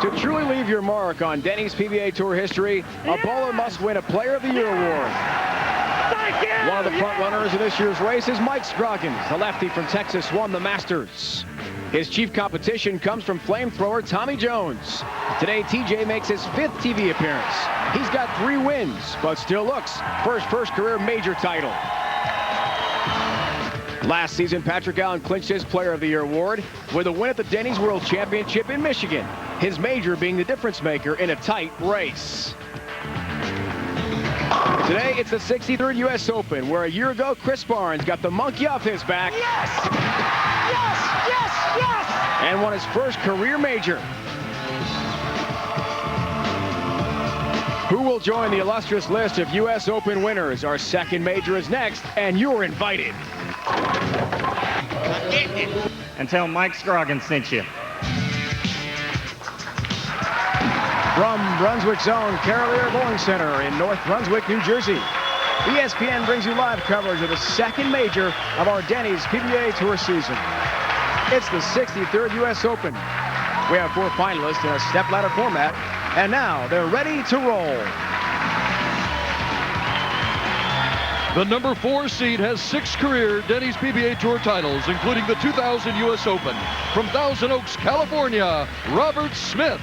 To truly leave your mark on Denny's PBA Tour history, a bowler must win a Player of the Year award. One of the front runners in this year's race is Mike Scroggins. The lefty from Texas won the Masters. His chief competition comes from flamethrower Tommy Jones. Today, TJ makes his 5th TV appearance. He's got 3 wins, but still looks for his first career major title. Last season, Patrick Allen clinched his Player of the Year award with a win at the Denny's World Championship in Michigan, his major being the difference maker in a tight race. Today, it's the 63rd U.S. Open, where a year ago, Chris Barnes got the monkey off his back. Yes! Yes! Yes! Yes! And won his first career major. Who will join the illustrious list of U.S. Open winners? Our second major is next, and you're invited. And tell Mike Scroggins sent you. From Brunswick's own Carolier Bowling Center in North Brunswick, New Jersey, ESPN brings you live coverage of the second major of our Denny's PBA Tour season. It's the 63rd U.S. Open. We have 4 finalists in a step-ladder format, and now they're ready to roll. The number 4 seed has 6 career Denny's PBA Tour titles, including the 2000 U.S. Open. From Thousand Oaks, California, Robert Smith.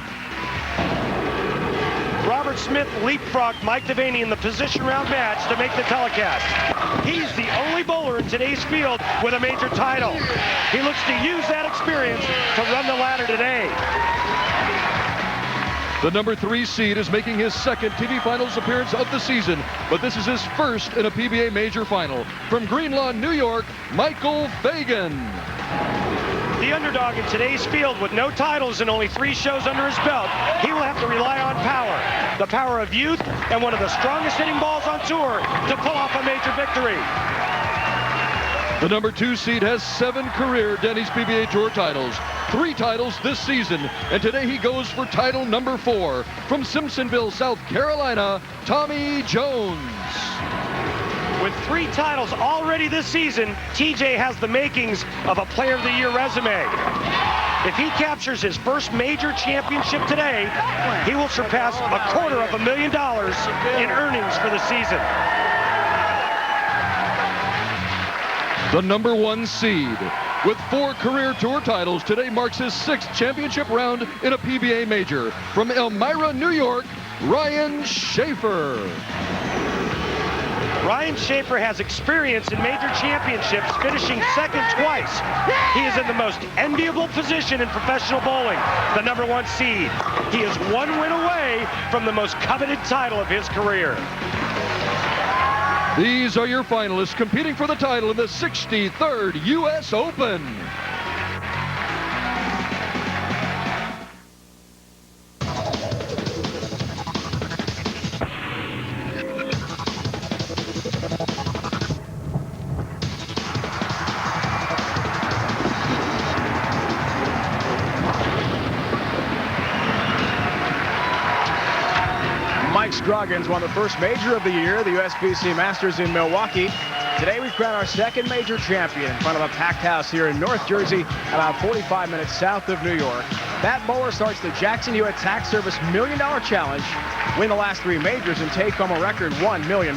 Robert Smith leapfrogged Mike Devaney in the position round match to make the telecast. He's the only bowler in today's field with a major title. He looks to use that experience to run the ladder today. The number 3 seed is making his 2nd TV Finals appearance of the season, but this is his first in a PBA major final. From Greenlawn, New York, Michael Fagan. The underdog in today's field with no titles and only 3 shows under his belt, he will have to rely on power. The power of youth and one of the strongest hitting balls on tour to pull off a major victory. The number 2 seed has 7 career Denny's PBA Tour titles, 3 titles this season, and today he goes for title number 4. From Simpsonville, South Carolina, Tommy Jones. With 3 titles already this season, TJ has the makings of a Player of the Year resume. If he captures his first major championship today, he will surpass $250,000 in earnings for the season. The number 1 seed, with 4 career tour titles, today marks his 6th championship round in a PBA major. From Elmira, New York, Ryan Shafer. Ryan Shafer has experience in major championships, finishing 2nd twice. He is in the most enviable position in professional bowling, the number 1 seed. He is 1 win away from the most coveted title of his career. These are your finalists competing for the title in the 63rd U.S. Open. Mike Scroggins won the first major of the year, the USBC Masters in Milwaukee. Today we crown our 2nd major champion in front of a packed house here in North Jersey, about 45 minutes south of New York. That bowler starts the Jackson Hewitt Tax Service $1 Million Challenge, win the last 3 majors, and take home a record $1 million.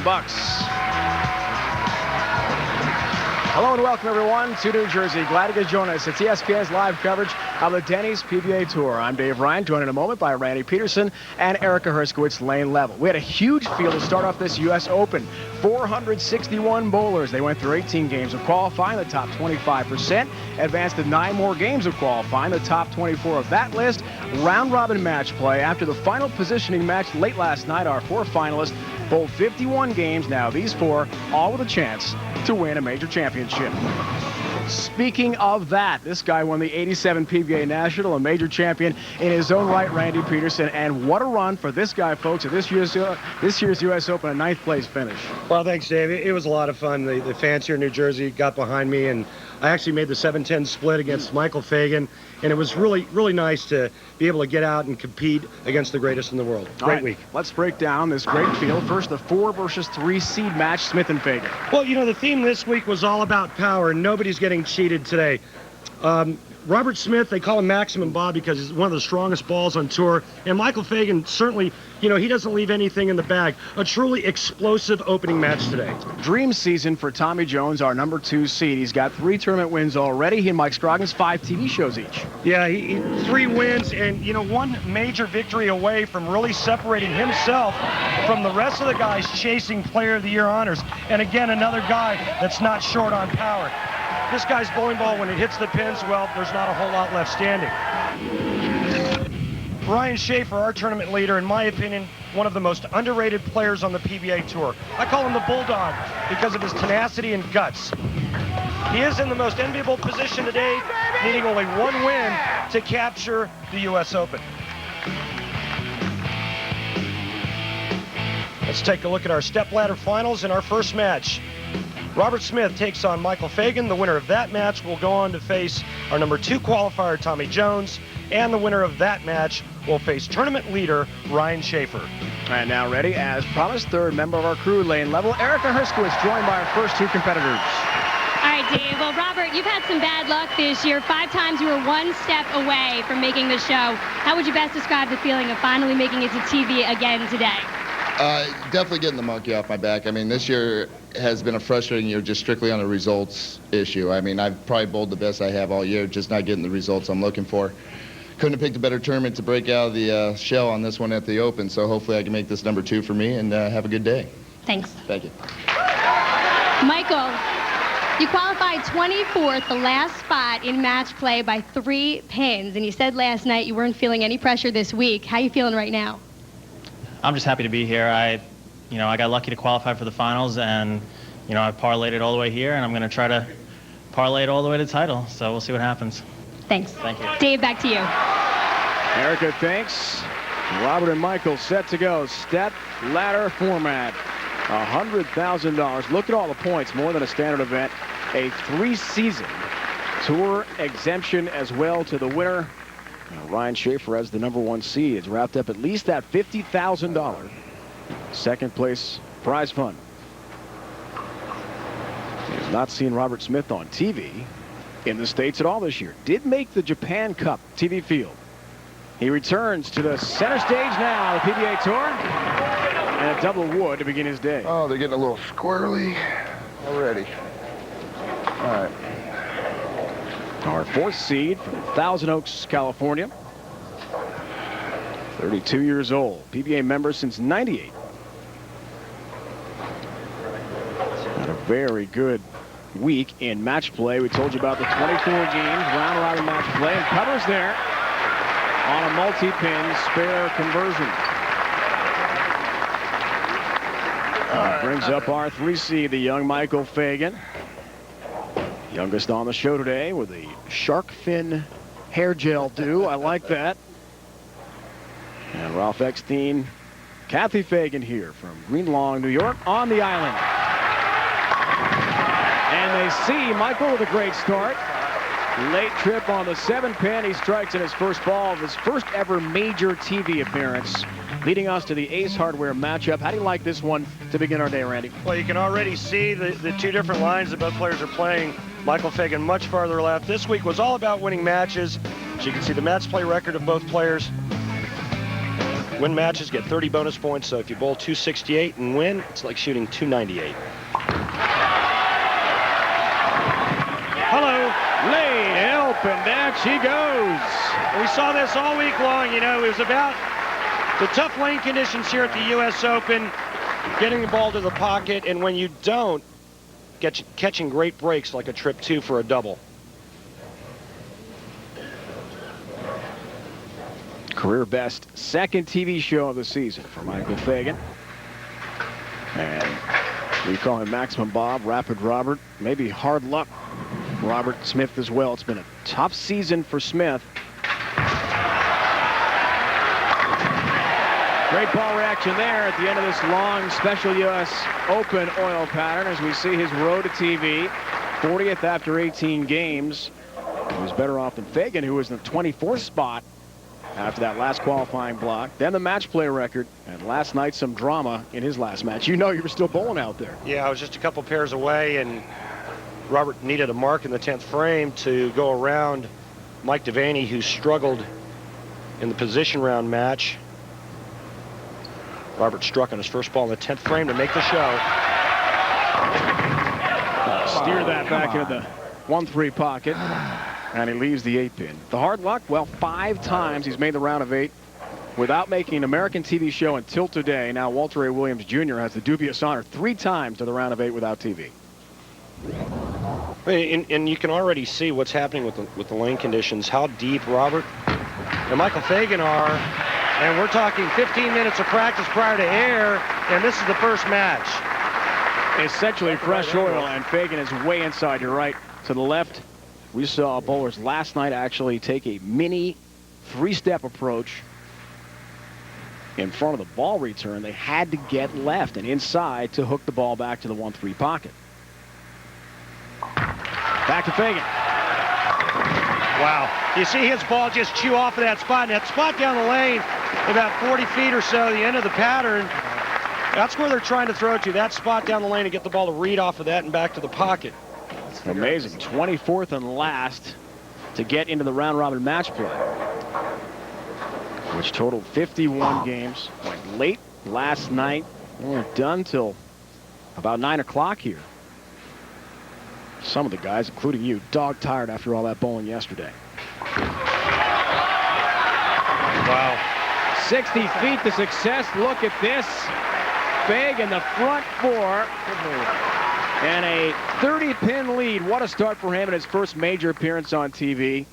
Hello and welcome everyone to New Jersey. Glad you could join us. It's ESPN's live coverage of the Denny's PBA Tour. I'm Dave Ryan, joined in a moment by Randy Peterson and Erica Herskowitz, lane level. We had a huge field to start off this U.S. Open. 461 bowlers. They went through 18 games of qualifying. The top 25% advanced to 9 more games of qualifying. The top 24 of that list, round-robin match play. After the final positioning match late last night, our 4 finalists bowled 51 games. Now these 4, all with a chance to win a major championship. Speaking of that, this guy won the 87 PBA National, a major champion in his own right, Randy Peterson. And what a run for this guy, folks, at this year's U.S. Open, a 9th place finish. Well, thanks, Dave. It was a lot of fun. The fans here in New Jersey got behind me, and I actually made the 7-10 split against Michael Fagan, and it was really, really nice to be able to get out and compete against the greatest in the world. Great week. Let's break down this great field. First, the 4 versus 3 seed match, Smith and Fagan. Well, you know, the theme this week was all about power, and nobody's getting cheated today. Robert Smith, they call him Maximum Bob because he's one of the strongest balls on tour. And Michael Fagan, certainly, you know, he doesn't leave anything in the bag. A truly explosive opening match today. Dream season for Tommy Jones, our number 2 seed. He's got 3 tournament wins already. He and Mike Scroggins 5 TV shows each. Yeah, he 3 wins and, you know, 1 major victory away from really separating himself from the rest of the guys chasing Player of the Year honors. And again, another guy that's not short on power. This guy's bowling ball, when it hits the pins, well, there's not a whole lot left standing. Ryan Shafer, our tournament leader, in my opinion, one of the most underrated players on the PBA Tour. I call him the Bulldog because of his tenacity and guts. He is in the most enviable position today, needing only 1 win to capture the U.S. Open. Let's take a look at our stepladder finals in our first match. Robert Smith takes on Michael Fagan. The winner of that match will go on to face our number 2 qualifier, Tommy Jones, and the winner of that match will face tournament leader Ryan Shafer. And now ready, as promised, 3rd member of our crew, Lane Level, Erica Herskowitz, joined by our first 2 competitors. All right, Dave. Well, Robert, you've had some bad luck this year. 5 times you were 1 step away from making the show. How would you best describe the feeling of finally making it to TV again today? Definitely getting the monkey off my back. I mean, this year has been a frustrating year just strictly on a results issue. I mean, I've probably bowled the best I have all year, just not getting the results I'm looking for. Couldn't have picked a better tournament to break out of the shell on this one at the Open, so hopefully I can make this number 2 for me and have a good day. Thanks. Thank you. Michael, you qualified 24th, the last spot in match play by 3 pins, and you said last night you weren't feeling any pressure this week. How are you feeling right now? I'm just happy to be here. I got lucky to qualify for the finals, and I parlayed it all the way here, and I'm going to try to parlay it all the way to the title. So we'll see what happens. Thanks. Thank you. Dave, back to you. Erica, thanks. Robert and Michael set to go. Step ladder format. $100,000. Look at all the points. More than a standard event. A 3-season tour exemption as well to the winner. Ryan Shafer as the number 1 seed. It's wrapped up at least at $50,000. Second place prize fund. We have not seen Robert Smith on TV in the States at all this year. Did make the Japan Cup TV field. He returns to the center stage now, the PBA Tour. And a double wood to begin his day. Oh, they're getting a little squirrely already. All right. Our 4th seed from Thousand Oaks, California. 32 years old. PBA member since '98. Had a very good week in match play. We told you about the 24 games, round robin match play, and covers there on a multi-pin spare conversion. Brings up our 3 seed, the young Michael Fagan. Youngest on the show today with a shark fin hair gel do. I like that. And Ralph Eckstein, Kathy Fagan here from Greenlawn, New York, on the island. And they see Michael with a great start. Late trip on the 7-pin. He strikes in his first ball of his first ever major TV appearance, leading us to the Ace Hardware matchup. How do you like this one to begin our day, Randy? Well, you can already see the 2 different lines that both players are playing. Michael Fagan much farther left. This week was all about winning matches. As you can see the match play record of both players. Win matches, get 30 bonus points. So if you bowl 268 and win, it's like shooting 298. Hello. Laid open, down she goes. We saw this all week long. You know, it was about the tough lane conditions here at the U.S. Open, getting the ball to the pocket, and when you don't, catching great breaks like a trip 2 for a double. Career best 2nd TV show of the season for Michael Fagan. And we call him Maximum Bob, Rapid Robert, maybe hard luck Robert Smith as well. It's been a tough season for Smith. Great ball reaction there at the end of this long special U.S. Open oil pattern as we see his road to TV. 40th after 18 games. He was better off than Fagan, who was in the 24th spot after that last qualifying block. Then the match play record, and last night some drama in his last match. You know you were still bowling out there. Yeah, I was just a couple pairs away, and Robert needed a mark in the 10th frame to go around Mike Devaney, who struggled in the position round match. Robert struck on his first ball in the 10th frame to make the show. Steer that back into the 1-3 pocket, and he leaves the 8-pin. The hard luck, well, 5 times he's made the round of 8 without making an American TV show until today. Now Walter A. Williams Jr. has the dubious honor 3 times to the round of 8 without TV. And you can already see what's happening with the lane conditions, how deep Robert and Michael Fagan are. And we're talking 15 minutes of practice prior to air, and this is the first match. Essentially fresh oil, and Fagan is way inside. You're right. To the left, we saw bowlers last night actually take a mini 3-step approach in front of the ball return. They had to get left and inside to hook the ball back to the 1-3 pocket. Back to Fagan. Wow. You see his ball just chew off of that spot, and that spot down the lane, about 40 feet or so, the end of the pattern, that's where they're trying to throw it to, that spot down the lane, and get the ball to read off of that and back to the pocket. Amazing. 24th and last to get into the round-robin match play, which totaled 51 games. Went late last night. We weren't done till about 9 o'clock here. Some of the guys, including you, dog-tired after all that bowling yesterday. Wow. 60 feet to success. Look at this. Fagan, the front 4. And a 30-pin lead. What a start for him in his first major appearance on TV.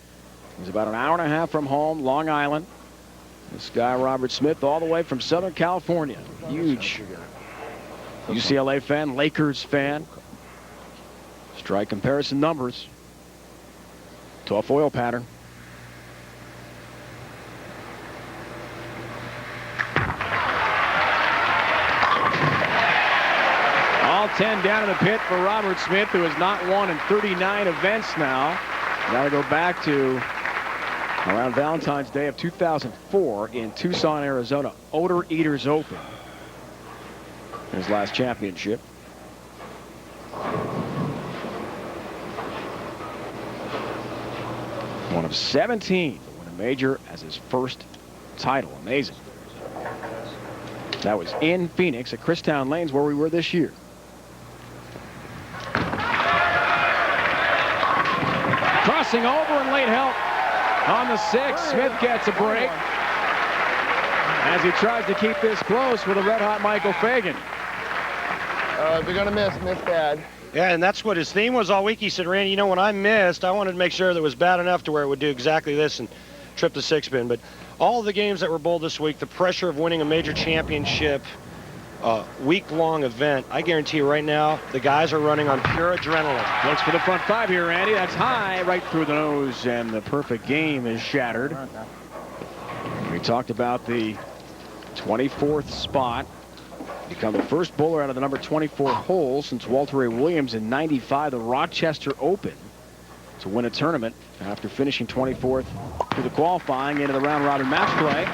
He's about an hour and a half from home, Long Island. This guy, Robert Smith, all the way from Southern California. Huge UCLA fan, Lakers fan. Strike comparison numbers. Tough oil pattern. All 10 down in the pit for Robert Smith, who has not won in 39 events now. Got to go back to around Valentine's Day of 2004 in Tucson, Arizona. Odor Eaters Open. His last championship. One of 17 to win a major as his first title. Amazing. That was in Phoenix at Christown Lanes, where we were this year. Crossing over and late help on the 6. Smith gets a break as he tries to keep this close with a red-hot Michael Fagan. They're going to miss bad. Yeah, and that's what his theme was all week. He said, Randy, you know, when I missed, I wanted to make sure that it was bad enough to where it would do exactly this and trip the 6-pin. But all of the games that were bowled this week, the pressure of winning a major championship, week-long event, I guarantee you right now, the guys are running on pure adrenaline. Looks for the front 5 here, Randy. That's high, right through the nose, and the perfect game is shattered. We talked about the 24th spot. Become the first bowler out of the number 24 hole since Walter A. Williams in '95, the Rochester Open, to win a tournament after finishing 24th through the qualifying into the round-robin match play.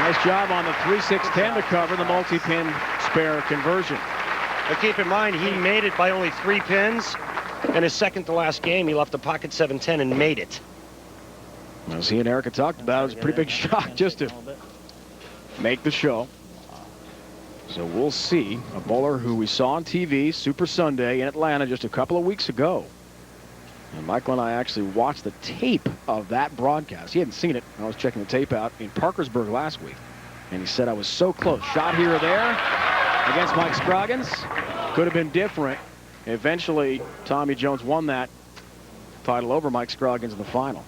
Nice job on the 3-6-10 to cover the multi-pin spare conversion. But keep in mind, he made it by only 3 pins. In his second-to-last game, he left the pocket 7-10 and made it. As he and Erica talked about, it was a pretty big shock just to make the show. So we'll see a bowler who we saw on TV, Super Sunday in Atlanta just a couple of weeks ago. And Michael and I actually watched the tape of that broadcast. He hadn't seen it. I was checking the tape out in Parkersburg last week. And he said, I was so close. Shot here or there against Mike Scroggins. Could have been different. Eventually, Tommy Jones won that title over Mike Scroggins in the final.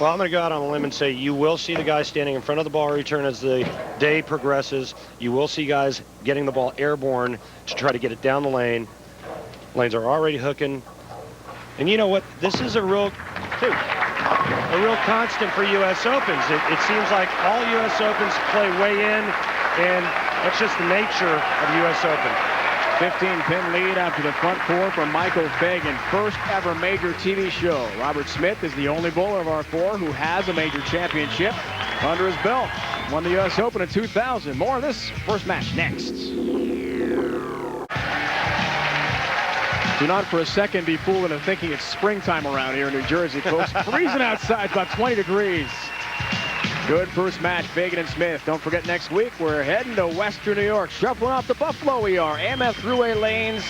Well, I'm going to go out on a limb and say you will see the guys standing in front of the ball return as the day progresses. You will see guys getting the ball airborne to try to get it down the lane. Lanes are already hooking. And you know what? This is a real constant for U.S. Opens. It seems like all U.S. Opens play way in, and that's just the nature of U.S. Open. 15-pin lead after the front 4 from Michael Fagan. First ever major TV show. Robert Smith is the only bowler of our 4 who has a major championship under his belt. Won the U.S. Open in 2000. More of this first match next. Do not for a second be fooled into thinking it's springtime around here in New Jersey, folks. Freezing outside, about 20 degrees. Good first match, Fagan and Smith. Don't forget next week, we're heading to Western New York. Shuffling off to Buffalo we are. AMF Thruway Lanes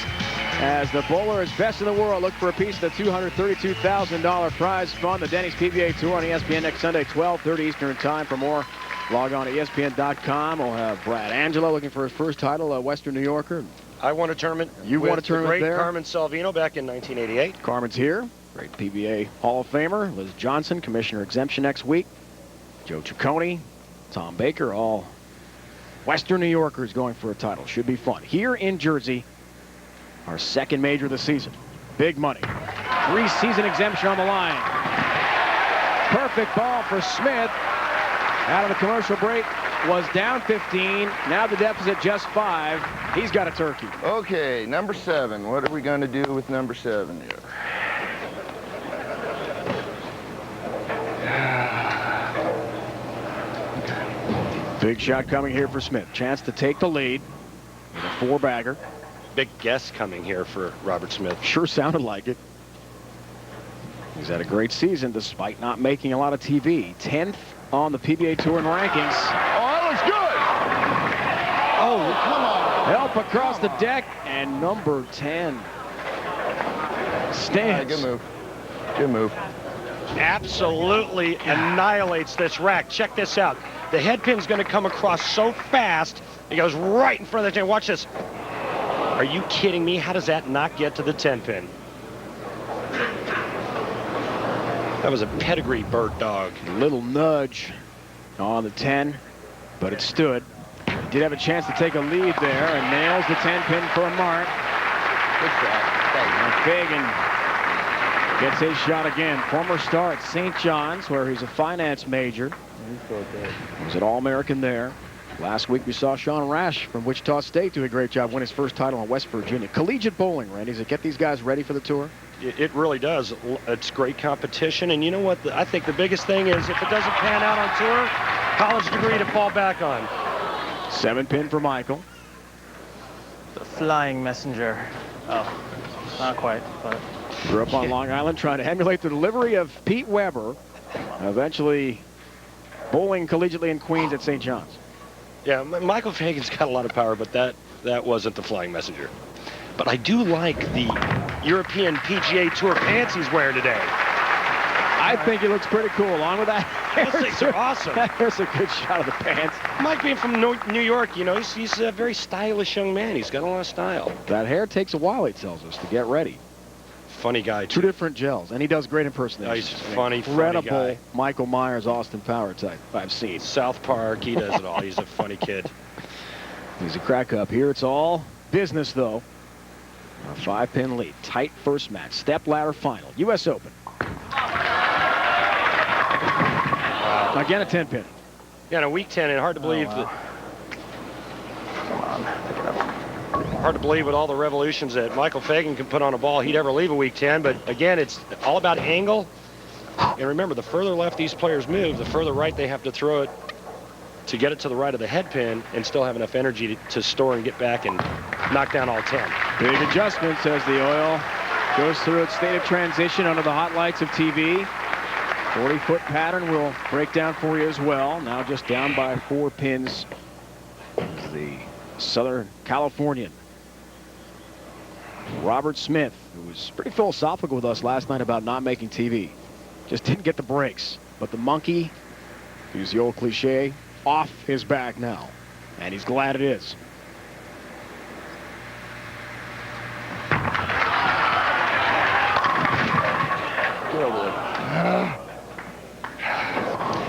as the bowler is best in the world. Look for a piece of the $232,000 prize fund. The Denny's PBA Tour on ESPN next Sunday, 12:30 Eastern Time. For more, log on to ESPN.com. We'll have Brad Angelo looking for his first title, a Western New Yorker. I won a tournament. You won a tournament the great there. Carmen Salvino back in 1988. Carmen's here. Great PBA Hall of Famer. Liz Johnson, Commissioner Exemption next week. Joe Ciccone, Tom Baker, all Western New Yorkers going for a title. Should be fun. Here in Jersey, our second major of the season. Big money. 3-season exemption on the line. Perfect ball for Smith. Out of the commercial break, was down 15. Now the deficit just 5. He's got a turkey. Okay, number 7. What are we going to do with number 7 here? Big shot coming here for Smith. Chance to take the lead with a 4-bagger. Big guess coming here for Robert Smith. Sure sounded like it. He's had a great season despite not making a lot of TV. 10th on the PBA Tour in rankings. Oh, that looks good! Oh, Come on! help across the deck, and number 10 stands. Good move. Good move. Absolutely annihilates this rack. Check this out. The head pin's going to come across so fast, it goes right in front of the 10. Watch this. Are you kidding me? How does that not get to the 10 pin? That was a pedigree bird dog. Little nudge on the 10, but it stood. He did have a chance to take a lead there and nails the 10 pin for a mark. Good shot. And Fagan gets his shot again. Former star at St. John's, where he's a finance major. He was an All-American there. Last week we saw Sean Rash from Wichita State do a great job, win his first title in West Virginia. Collegiate bowling, Randy. Does it get these guys ready for the tour? It really does. It's great competition. And you know what? I think the biggest thing is if it doesn't pan out on tour, college degree to fall back on. 7 pin for Michael. The flying messenger. Oh, not quite, but. Grew up on Long Island trying to emulate the delivery of Pete Weber. Eventually bowling collegiately in Queens at St. John's. Yeah, Michael Fagan's got a lot of power, but that wasn't the flying messenger. But I do like the European PGA Tour pants he's wearing today. I think he looks pretty cool, along with that. Those things are awesome. There's a good shot of the pants. Mike being from New York, you know, he's a very stylish young man. He's got a lot of style. That hair takes a while, he tells us, to get ready. Funny guy, too. 2 different gels, and he does great impersonations. He's funny Incredible guy. Michael Myers, Austin Power type I've seen. South Park, he does it all. He's a funny kid. He's a crack up here. It's all business, though. A 5-pin lead. Tight first match. Step ladder final. U.S. Open. Wow. Again, a 10-pin. Yeah, in a week 10, and hard to believe that. Come on, pick it up. Hard to believe with all the revolutions that Michael Fagan can put on a ball, he'd ever leave a week 10. But again, it's all about angle. And remember, the further left these players move, the further right they have to throw it to get it to the right of the head pin and still have enough energy to store and get back and knock down all 10. Big adjustments as the oil goes through its state of transition under the hot lights of TV. 40-foot pattern will break down for you as well. Now just down by 4 pins. The Southern Californian Robert Smith, who was pretty philosophical with us last night about not making TV. Just didn't get the breaks. But the monkey, to use the old cliche, off his back now. And he's glad it is.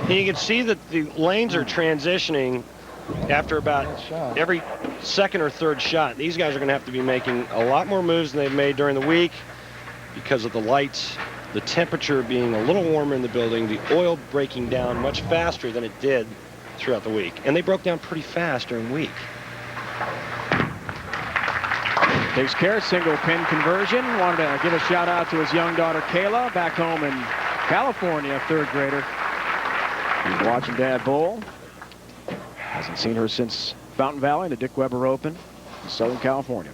And you can see that the lanes are transitioning after about every second or third shot. These guys are going to have to be making a lot more moves than they've made during the week because of the lights, the temperature being a little warmer in the building, the oil breaking down much faster than it did throughout the week. And they broke down pretty fast during the week. Takes care, single pin conversion. Wanted to give a shout out to his young daughter Kayla back home in California, a 3rd grader. He's watching Dad bowl. Hasn't seen her since Fountain Valley, the Dick Weber Open in Southern California.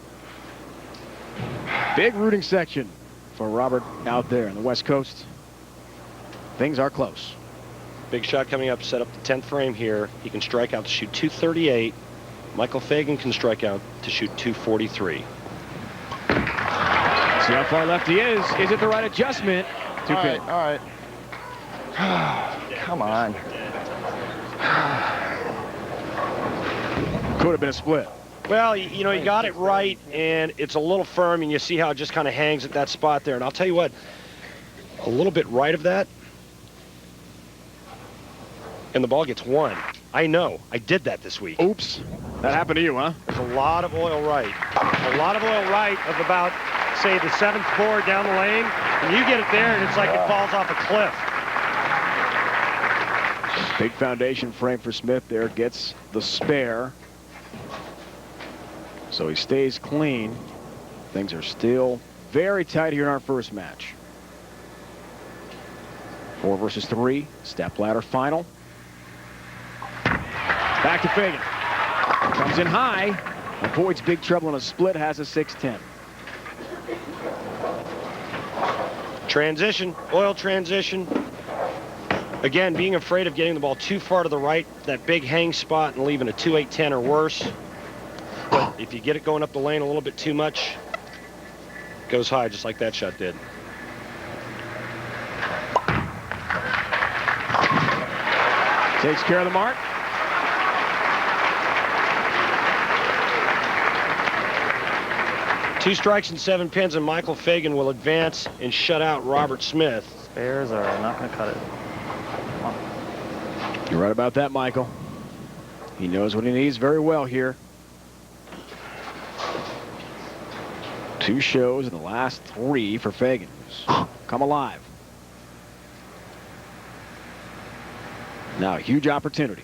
Big rooting section for Robert out there on the West Coast. Things are close. Big shot coming up, set up the 10th frame here. He can strike out to shoot 238. Michael Fagan can strike out to shoot 243. See how far left he is. Is it the right adjustment? All right. Come on. Could have been a split. Well, you know, he got it right, and it's a little firm, and you see how it just kind of hangs at that spot there. And I'll tell you what, a little bit right of that, and the ball gets one. I know. I did that this week. Oops. That happened to you, huh? There's a lot of oil right. A lot of oil right of about, say, the 7th board down the lane, and you get it there, and it's like it falls off a cliff. Big foundation frame for Smith there. Gets the spare. So he stays clean. Things are still very tight here in our first match. 4 versus 3. Step ladder final. Back to Fagan. Comes in high. Avoids big trouble in a split. Has a 6-10. Transition. Oil transition. Again, being afraid of getting the ball too far to the right, that big hang spot, and leaving a 2-8-10 or worse. But if you get it going up the lane a little bit too much, it goes high just like that shot did. Takes care of the mark. Two strikes and 7 pins, and Michael Fagan will advance and shut out Robert Smith. Spares are not going to cut it. You're right about that, Michael. He knows what he needs very well here. 2 shows in the last 3 for Fagan. Come alive. Now a huge opportunity.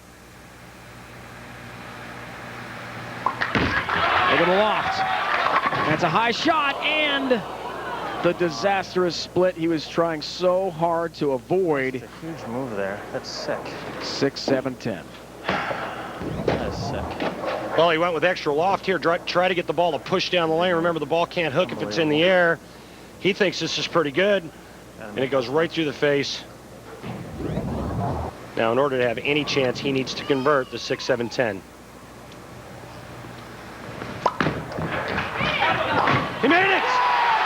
Look at the loft. That's a high shot, and the disastrous split he was trying so hard to avoid. It's a huge move there. That's sick. 6-7-10. That is sick. Well, he went with extra loft here. Try to get the ball to push down the lane. Remember, the ball can't hook if it's in the air. He thinks this is pretty good, and it goes right through the face. Now, in order to have any chance, he needs to convert the 6-7-10. He made it!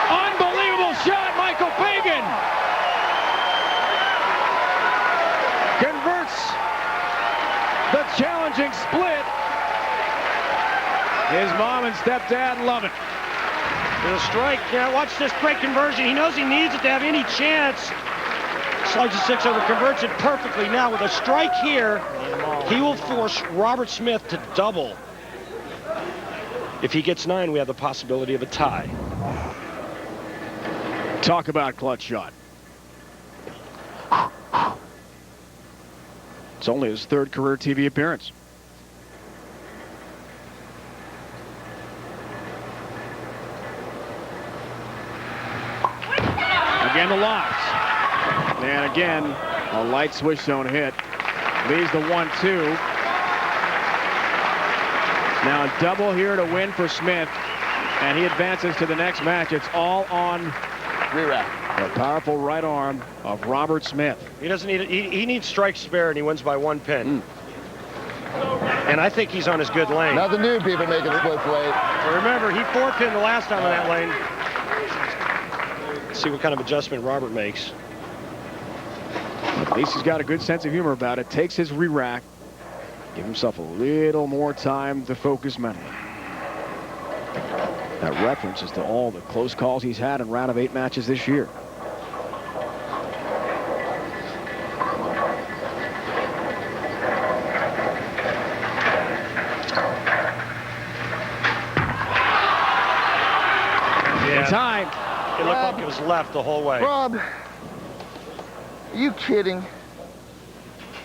Unbelievable shot, Michael Fagan! Converts the challenging split. His mom and stepdad love it. There's a strike. Now, watch this great conversion. He knows he needs it to have any chance. Slides a 6 over, converts it perfectly. Now, with a strike here, he will force Robert Smith to double. If he gets 9, we have the possibility of a tie. Talk about clutch shot. It's only his 3rd career TV appearance. Again, the loft. And again, a light switch zone hit. Leaves the 1-2. Now a double here to win for Smith, and he advances to the next match. It's all on the powerful right arm of Robert Smith. He doesn't need it. He needs strike spare, and he wins by 1 pin. And I think he's on his good lane. Nothing new, people making splits late. Remember, he 4-pinned the last time on that lane. Let's see what kind of adjustment Robert makes. At least he's got a good sense of humor about it. Takes his re-rack. Give himself a little more time to focus mentally. That reference is to all the close calls he's had in round of 8 matches this year. It's high. It looked like it was left the whole way. Rob, are you kidding?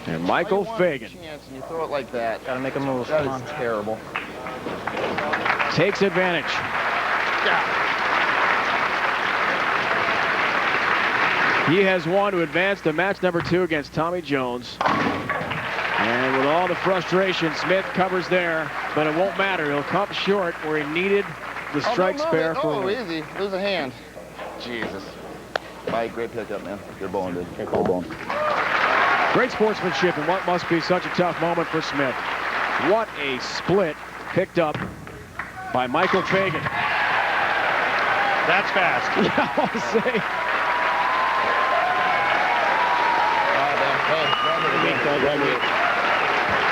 And Michael Fagan Chance and you throw it like that. Got to make a move. That Come is on. terrible. takes advantage. He has won to advance to match number 2 against Tommy Jones. And with all the frustration, Smith covers there, but it won't matter. He'll come short where he needed the strike spare for Oh, easy. Lose a hand. Jesus. Mike, great pickup, man. Good bowling, dude. Great bowling. Great sportsmanship in what must be such a tough moment for Smith. What a split picked up by Michael Fagan. That's fast. Yeah, I want to say.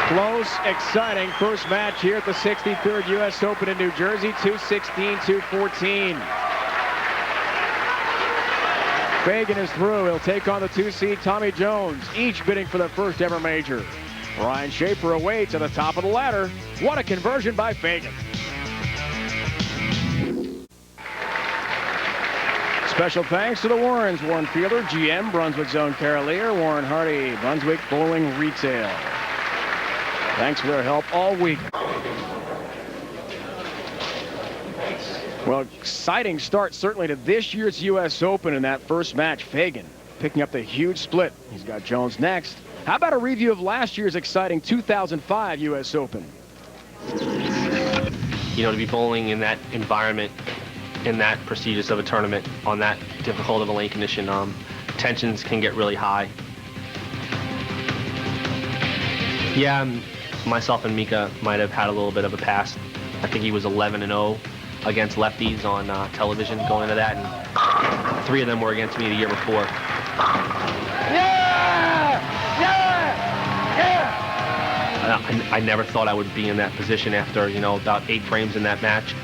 Close, exciting first match here at the 63rd U.S. Open in New Jersey, 216-214. Fagan is through. He'll take on the 2-seed Tommy Jones, each bidding for their first ever major. Ryan Shafer awaits at the top of the ladder. What a conversion by Fagan. Special thanks to the Warrens, Warren Fielder, GM, Brunswick Zone Carolier, Warren Hardy, Brunswick Bowling Retail. Thanks for their help all week. Well, exciting start certainly to this year's U.S. Open in that first match. Fagan picking up the huge split. He's got Jones next. How about a review of last year's exciting 2005 U.S. Open? You know, to be bowling in that environment, in that prestigious of a tournament, on that difficult of a lane condition, tensions can get really high. Yeah, myself and Mika might have had a little bit of a past. I think he was 11-0 against lefties on television going into that, and 3 of them were against me the year before. I never thought I would be in that position after, you know, about 8 frames in that match.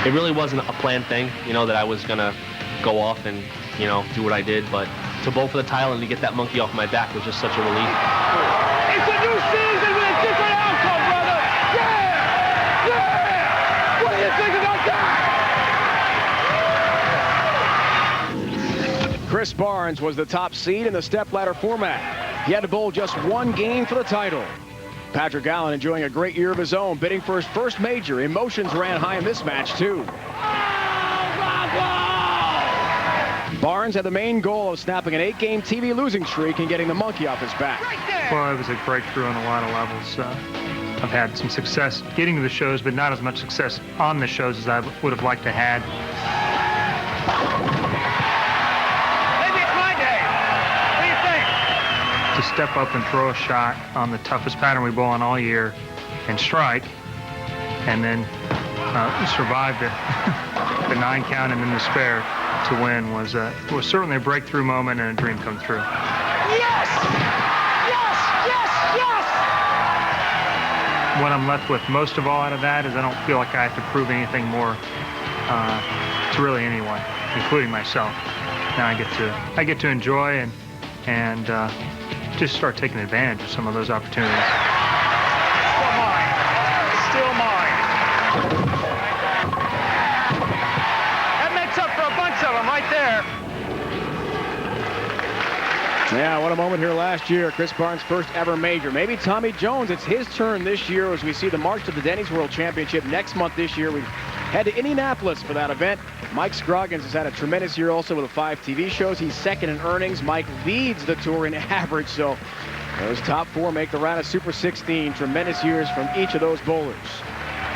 It really wasn't a planned thing, you know, that I was gonna go off and, you know, do what I did, but to bowl for the title and to get that monkey off my back was just such a relief. It's a new season with a different outcome, brother! Yeah! Yeah! What do you think about that? Chris Barnes was the top seed in the stepladder format. He had to bowl just 1 game for the title. Patrick Allen enjoying a great year of his own, bidding for his first major. Emotions ran high in this match, too. Barnes had the main goal of snapping an 8-game TV losing streak and getting the monkey off his back. Well, it was a breakthrough on a lot of levels. I've had some success getting to the shows, but not as much success on the shows as I would have liked to have. Maybe it's my day. What do you think? To step up and throw a shot on the toughest pattern we bowl on all year and strike, and then survive the 9 count and then the spare to win was certainly a breakthrough moment and a dream come true. Yes! Yes! Yes! Yes! What I'm left with most of all out of that is I don't feel like I have to prove anything more to really anyone, including myself. Now I get to enjoy and just start taking advantage of some of those opportunities. Still mine. Still mine. That makes up for a bunch of them right there. Yeah, what a moment here last year. Chris Barnes' first ever major. Maybe Tommy Jones, it's his turn this year as we see the march to the Denny's World Championship next month this year. We head to Indianapolis for that event. Mike Scroggins has had a tremendous year also with the 5 TV shows. He's second in earnings. Mike leads the tour in average, so those top 4 make the round of Super 16. Tremendous years from each of those bowlers.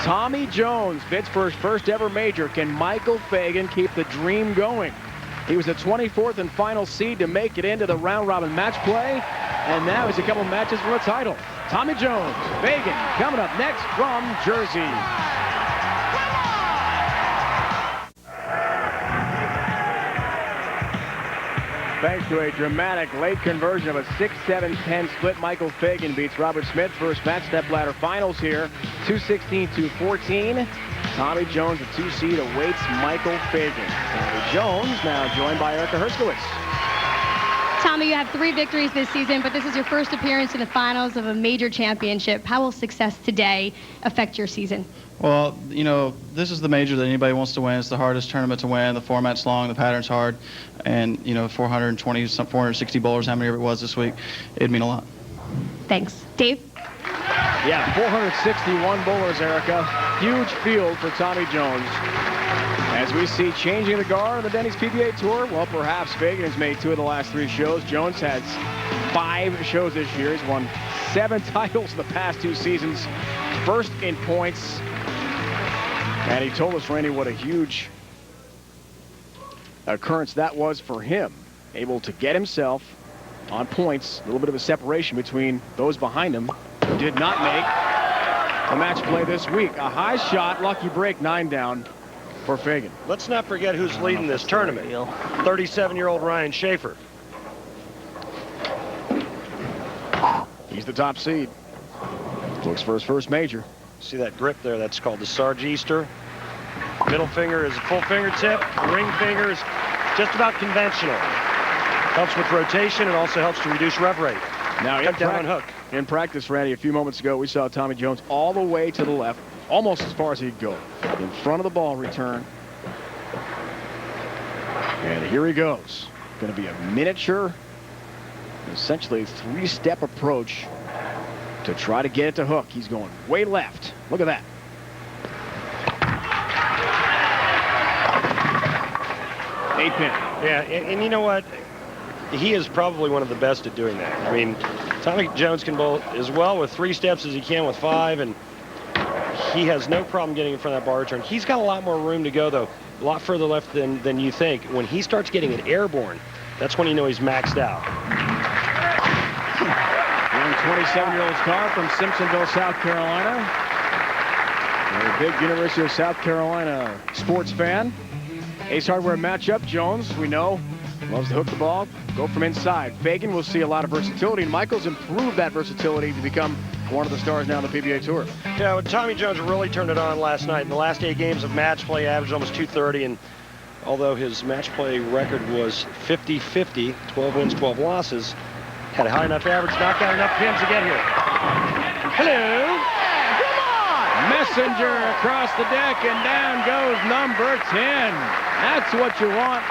Tommy Jones bids for his first ever major. Can Michael Fagan keep the dream going? He was the 24th and final seed to make it into the round-robin match play, and now he's a couple matches from a title. Tommy Jones, Fagan, coming up next from Jersey. Thanks to a dramatic late conversion of a 6-7-10 split, Michael Fagan beats Robert Smith. First match, stepladder finals here, 216-214. Tommy Jones, the 2 seed, awaits Michael Fagan. Tommy Jones now joined by Erica Herskowitz. Tommy, you have 3 victories this season, but this is your first appearance in the finals of a major championship. How will success today affect your season? Well, you know, this is the major that anybody wants to win. It's the hardest tournament to win. The format's long, the pattern's hard, and, you know, 460 bowlers, how many ever it was this week, it'd mean a lot. Thanks. Dave? Yeah, 461 bowlers, Erica. Huge field for Tommy Jones. As we see changing the guard on the Denny's PBA Tour, well, perhaps Fagan has made 2 of the last 3 shows. Jones has 5 shows this year. He's won 7 titles in the past 2 seasons. First in points. And he told us, Randy, what a huge occurrence that was for him. Able to get himself on points. A little bit of a separation between those behind him who did not make the match play this week. A high shot, lucky break, 9 down for Fagan. Let's not forget who's leading this tournament. 37-year-old Ryan Shafer. He's the top seed. Looks for his first major. See that grip there? That's called the Sarge Easter. Middle finger is a full fingertip. Ring finger is just about conventional. Helps with rotation and also helps to reduce rev rate. Now Cut down on hook. In practice, Randy, a few moments ago, we saw Tommy Jones all the way to the left, almost as far as he'd go, in front of the ball return. And here he goes. Going to be a miniature, essentially 3-step approach to try to get it to hook. He's going way left. Look at that. Eight pin. Yeah, and you know what? He is probably one of the best at doing that. I mean, Tommy Jones can bowl as well with 3 steps as he can with 5, and he has no problem getting in front of that bar return. He's got a lot more room to go, though, a lot further left than you think. When he starts getting it airborne, that's when you know he's maxed out. Young 27-year-old car from Simpsonville, South Carolina. A big University of South Carolina sports fan. Ace Hardware matchup. Jones, we know, loves to hook the ball, go from inside. Fagan will see a lot of versatility, and Michael's improved that versatility to become one of the stars now on the PBA Tour. Yeah, well, Tommy Jones really turned it on last night. In the last 8 games of match play, averaged almost 230, and although his match play record was 50-50, 12 wins, 12 losses, had a high enough average, knocked out enough pins to get here. Hello. Come on! Messenger across the deck, and down goes number 10. That's what you want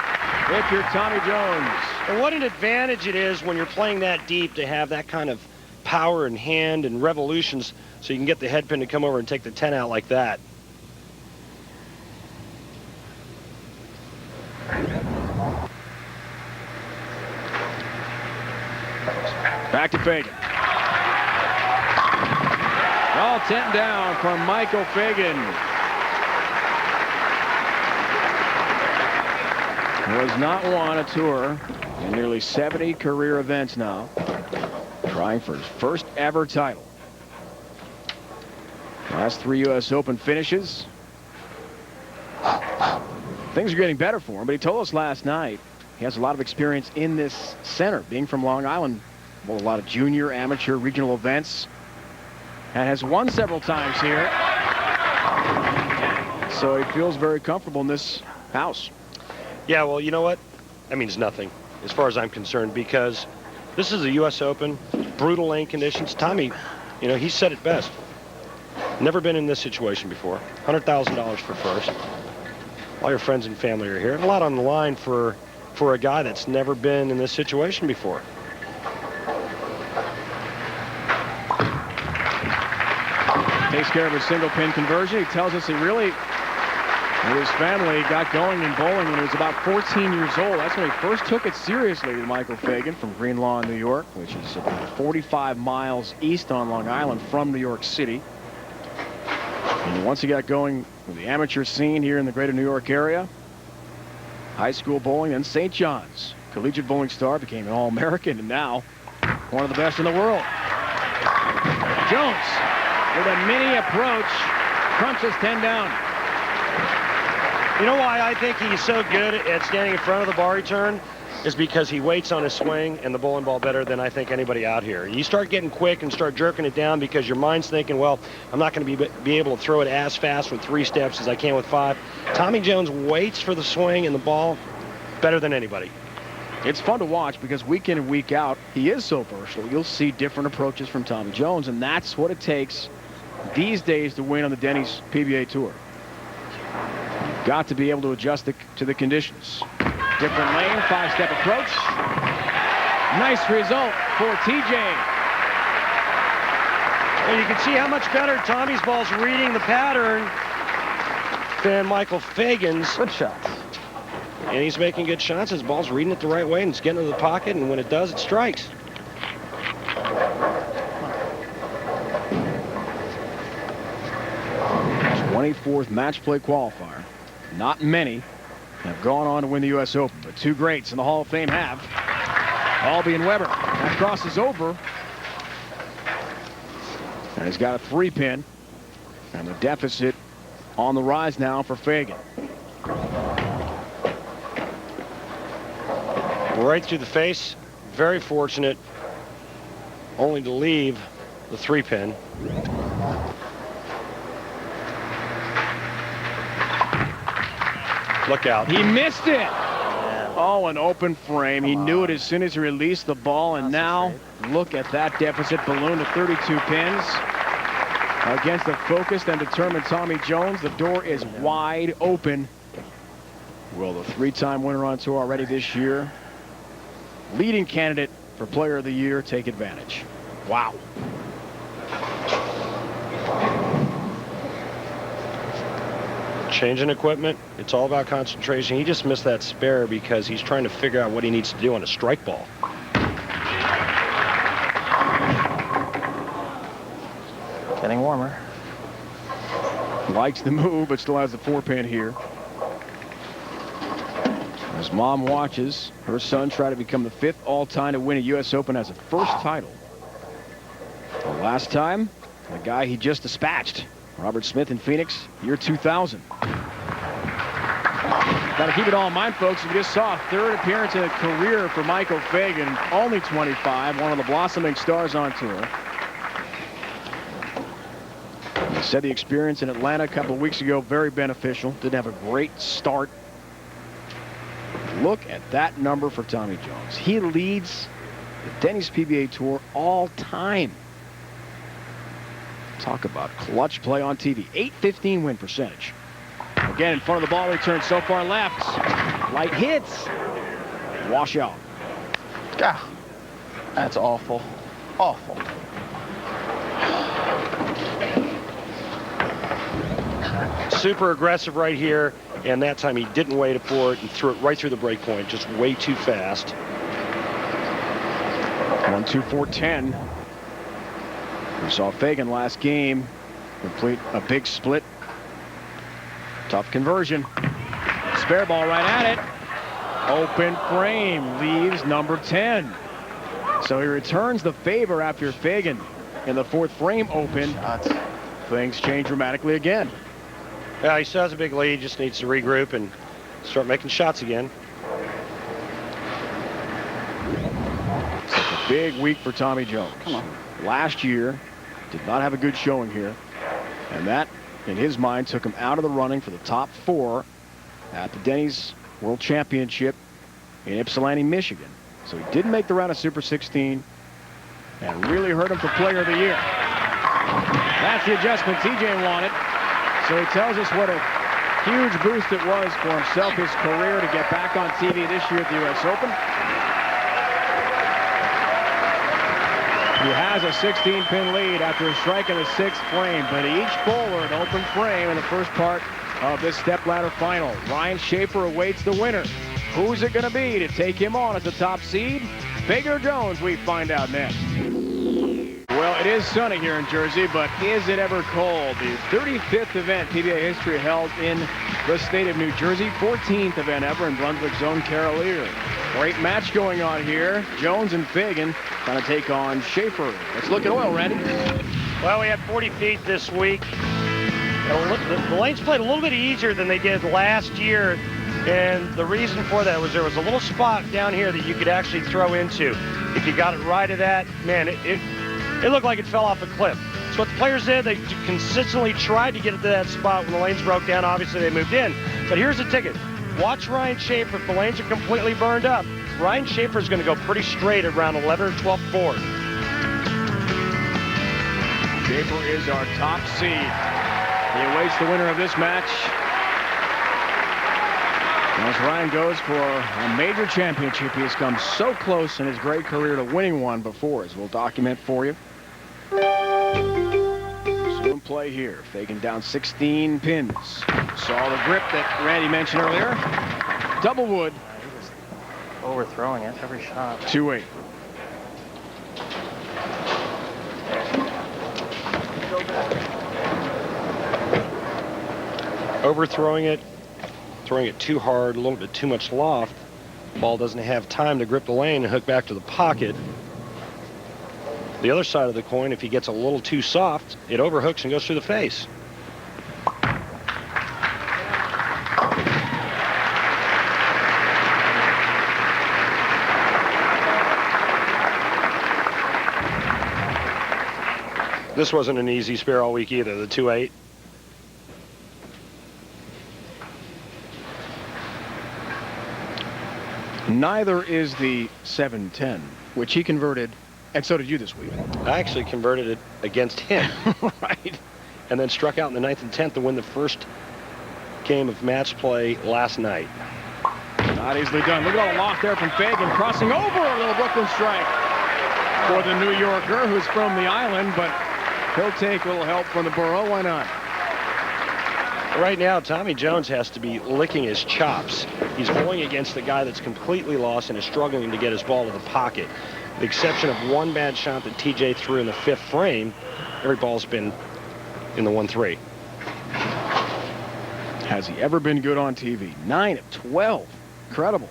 if you're Tommy Jones. And what an advantage it is when you're playing that deep to have that kind of power in hand and revolutions so you can get the head pin to come over and take the 10 out like that. Back to Fagan. All 10 down from Michael Fagan. He has not won a tour in nearly 70 career events now. Trying for his first ever title. Last 3 U.S. Open finishes. Things are getting better for him, but he told us last night he has a lot of experience in this center, being from Long Island. Well, a lot of junior, amateur, regional events, and has won several times here. So he feels very comfortable in this house. Yeah, well, you know what? That means nothing as far as I'm concerned, because this is a U.S. Open, brutal lane conditions. Tommy, you know, he said it best. Never been in this situation before. $100,000 for first. All your friends and family are here. A lot on the line for a guy that's never been in this situation before. Takes care of his single pin conversion. He tells us he really, with his family, got going in bowling when he was about 14 years old. That's when he first took it seriously with Michael Fagan from Greenlaw, New York, which is about 45 miles east on Long Island from New York City. And once he got going with the amateur scene here in the greater New York area, high school bowling, and St. John's collegiate bowling star, became an All-American, and now one of the best in the world. Jones with a mini approach, crunches 10 down. You know why I think he's so good at standing in front of the bar return is because he waits on his swing and the bowling ball better than I think anybody out here. You start getting quick and start jerking it down because your mind's thinking, well, I'm not going to be able to throw it as fast with 3 steps as I can with 5. Tommy Jones waits for the swing and the ball better than anybody. It's fun to watch because week in and week out, he is so versatile. You'll see different approaches from Tommy Jones, and that's what it takes these days to win on the Denny's PBA Tour. You've got to be able to adjust to the conditions. Different lane, 5-step approach. Nice result for TJ. And you can see how much better Tommy's ball's reading the pattern than Michael Fagan's. Good shots. And he's making good shots. His ball's reading it the right way, and it's getting to the pocket, and when it does, it strikes. 24th match play qualifier. Not many have gone on to win the U.S. Open, but two greats in the Hall of Fame have. Albie and Weber. That crosses over. And he's got a 3-pin. And the deficit on the rise now for Fagan. Right through the face. Very fortunate. Only to leave the 3-pin. Look out. He missed it. Oh, an open frame. He knew it as soon as he released the ball, and now look at that deficit balloon to 32 pins. Against the focused and determined Tommy Jones, the door is wide open. Will the 3-time winner on tour already this year, leading candidate for Player of the Year, take advantage? Wow. Changing equipment, it's all about concentration. He just missed that spare because he's trying to figure out what he needs to do on a strike ball. Getting warmer. Likes the move, but still has the 4-pin here. As mom watches her son try to become the 5th all-time to win a U.S. Open as a first title. The last time, the guy he just dispatched, Robert Smith in Phoenix, year 2000. Got to keep it all in mind, folks. We just saw a 3rd appearance in a career for Michael Fagan, only 25, one of the blossoming stars on tour. He said the experience in Atlanta a couple of weeks ago, very beneficial. Didn't have a great start. Look at that number for Tommy Jones. He leads the Denny's PBA Tour all time. Talk about clutch play on TV. .815 win percentage. Again, in front of the ball return, so far left. Light hits. Wash out. God, that's awful. Awful. Super aggressive right here, and that time he didn't wait for it and threw it right through the break point, just way too fast. 1-2-4-10. We saw Fagan last game complete a big split. Tough conversion. Spare ball right at it. Open frame leaves number 10. So he returns the favor after Fagan in the 4th frame open. Things change dramatically again. Yeah, he still has a big lead, just needs to regroup and start making shots again. It's a big week for Tommy Jones. Come on. Last year, did not have a good showing here. And that, in his mind, took him out of the running for the top 4 at the Denny's World Championship in Ypsilanti, Michigan. So he didn't make the round of Super 16 and really hurt him for Player of the Year. That's the adjustment TJ wanted. So he tells us what a huge boost it was for himself, his career, to get back on TV this year at the U.S. Open. He has a 16-pin lead after a strike in the 6th frame, but each bowler an open frame in the first part of this stepladder final. Ryan Shafer awaits the winner. Who's it going to be to take him on as the top seed? Fagan or Jones, we find out next. Well, it is sunny here in Jersey, but is it ever cold? The 35th event PBA history held in the state of New Jersey. 14th event ever in Brunswick's own Carolier. Great match going on here. Jones and Fagan trying to take on Shafer. Let's look at oil, Randy. Well, we had 40 feet this week. The lanes played a little bit easier than they did last year. And the reason for that was there was a little spot down here that you could actually throw into. If you got it right at that, man, it looked like it fell off a cliff. So what the players did, they consistently tried to get it to that spot. When the lanes broke down, obviously they moved in. But here's the ticket. Watch Ryan Shafer. If the lanes are completely burned up, Ryan Shafer is going to go pretty straight at around 11 or 12th board. Shafer is our top seed. He awaits the winner of this match. As Ryan goes for a major championship, he has come so close in his great career to winning one before, as we'll document for you. Soon play here. Fagan down 16 pins. Saw the grip that Randy mentioned earlier. Double wood. He was overthrowing it every shot. 2-8. overthrowing it, throwing it too hard, a little bit too much loft. Ball doesn't have time to grip the lane and hook back to the pocket. The other side of the coin, if he gets a little too soft, it overhooks and goes through the face. This wasn't an easy spare all week either, the 2-8. Neither is the 7-10, which he converted, and so did you this week. I actually converted it against him. Right. And then struck out in the 9th and 10th to win the first game of match play last night. Not easily done. Look at all the loft there from Fagan, crossing over a little Brooklyn strike for the New Yorker, who's from the island, but he'll take a little help from the borough. Why not? Right now, Tommy Jones has to be licking his chops. He's going against the guy that's completely lost and is struggling to get his ball to the pocket. With the exception of one bad shot that TJ threw in the 5th frame, every ball's been in the 1-3. Has he ever been good on TV? 9 of 12. Incredible.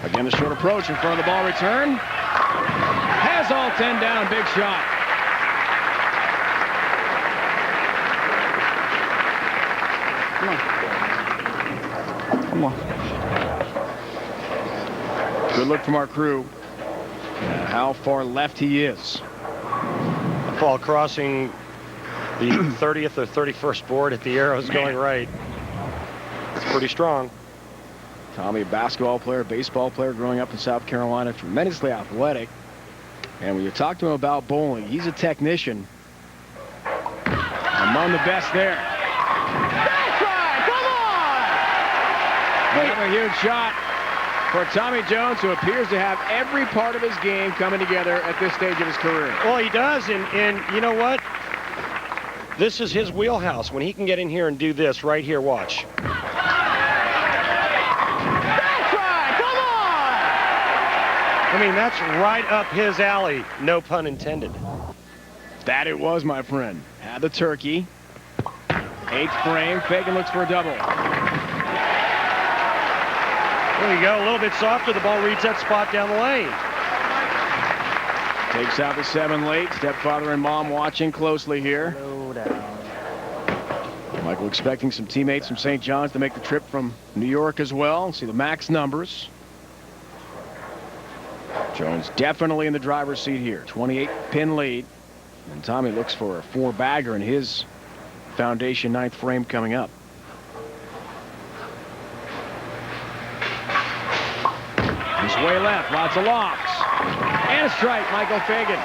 Again, the short approach in front of the ball return. Has all 10 down. Big shot. Come on. Good look from our crew. How far left he is. Ball crossing the 30th or 31st board at the arrows going right. It's pretty strong. Tommy, a basketball player, baseball player growing up in South Carolina, tremendously athletic. And when you talk to him about bowling, he's a technician. Among the best there. That's right, come on! Another huge shot for Tommy Jones, who appears to have every part of his game coming together at this stage of his career. Well, he does, and you know what? This is his wheelhouse. When he can get in here and do this right here, watch. I mean, that's right up his alley, no pun intended. That it was, my friend. Had the turkey. 8th frame. Fagan looks for a double. There you go. A little bit softer. The ball reads that spot down the lane. Takes out the 7 late. Stepfather and mom watching closely here. Slow down. Michael expecting some teammates from St. John's to make the trip from New York as well. See the max numbers. Jones definitely in the driver's seat here. 28-pin lead. And Tommy looks for a 4-bagger in his foundation 9th frame coming up. He's way left. Lots of lofts. And a strike, Michael Fagan.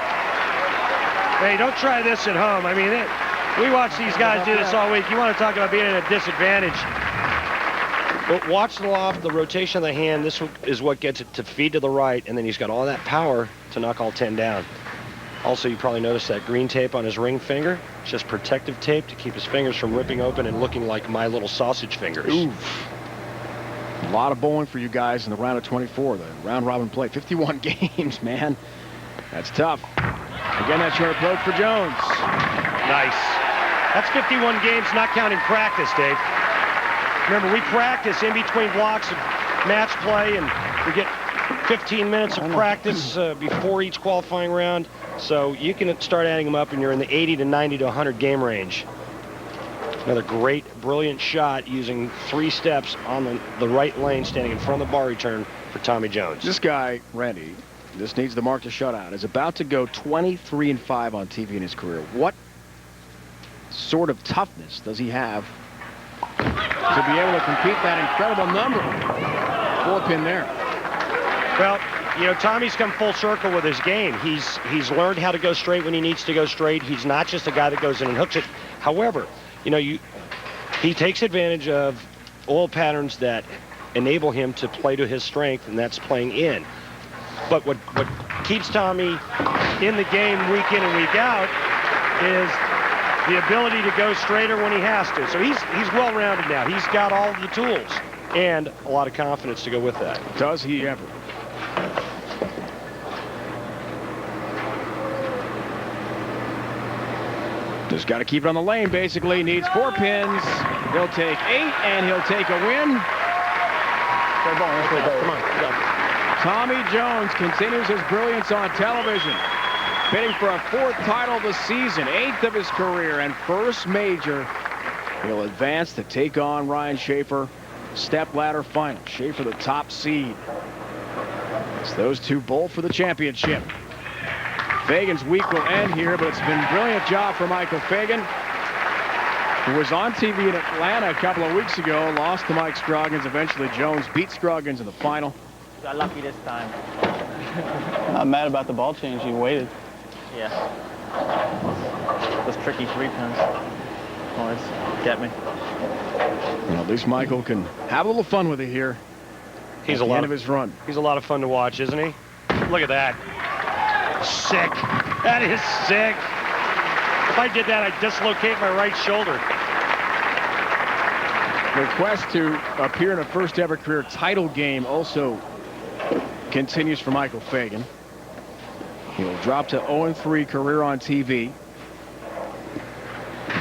Hey, don't try this at home. I mean, we watch these guys do this all week. You want to talk about being at a disadvantage. But watch the loft, the rotation of the hand. This is what gets it to feed to the right, and then he's got all that power to knock all 10 down. Also, you probably noticed that green tape on his ring finger. It's just protective tape to keep his fingers from ripping open and looking like my little sausage fingers. Oof. A lot of bowling for you guys in the round of 24, the round-robin play. 51 games, man. That's tough. Again, that short approach for Jones. Nice. That's 51 games, not counting practice, Dave. Remember, we practice in between blocks of match play, and we get 15 minutes of practice before each qualifying round. So you can start adding them up, and you're in the 80 to 90 to 100 game range. Another great, brilliant shot using 3 steps on the right lane, standing in front of the bar return for Tommy Jones. This guy, Randy, this needs the mark to shutout, is about to go 23-5 on TV in his career. What sort of toughness does he have to be able to compete that incredible number? 4-pin there. Well, you know, Tommy's come full circle with his game. He's learned how to go straight when he needs to go straight. He's not just a guy that goes in and hooks it. However, you know, he takes advantage of oil patterns that enable him to play to his strength, and that's playing in. But what keeps Tommy in the game week in and week out is the ability to go straighter when he has to. So he's well-rounded now. He's got all the tools and a lot of confidence to go with that. Does he ever? Just got to keep it on the lane, basically. Needs 4 pins. He'll take 8, and he'll take a win. Come on, go. Tommy Jones continues his brilliance on television, bidding for a 4th title this season, 8th of his career, and first major. He'll advance to take on Ryan Shafer. Stepladder final. Shafer the top seed. As those two bowl for the championship. Fagan's week will end here, but it's been a brilliant job for Michael Fagan, who was on TV in Atlanta a couple of weeks ago, lost to Mike Scroggins. Eventually, Jones beat Scroggins in the final. Got lucky this time. Not mad about the ball change. He waited. Yeah. Those tricky 3 pins always get me. Well, at least Michael can have a little fun with it here. He's at the end of his run. He's a lot of fun to watch, isn't he? Look at that. Sick. That is sick. If I did that, I'd dislocate my right shoulder. The quest to appear in a first ever career title game also continues for Michael Fagan. He'll drop to 0-3 career on TV.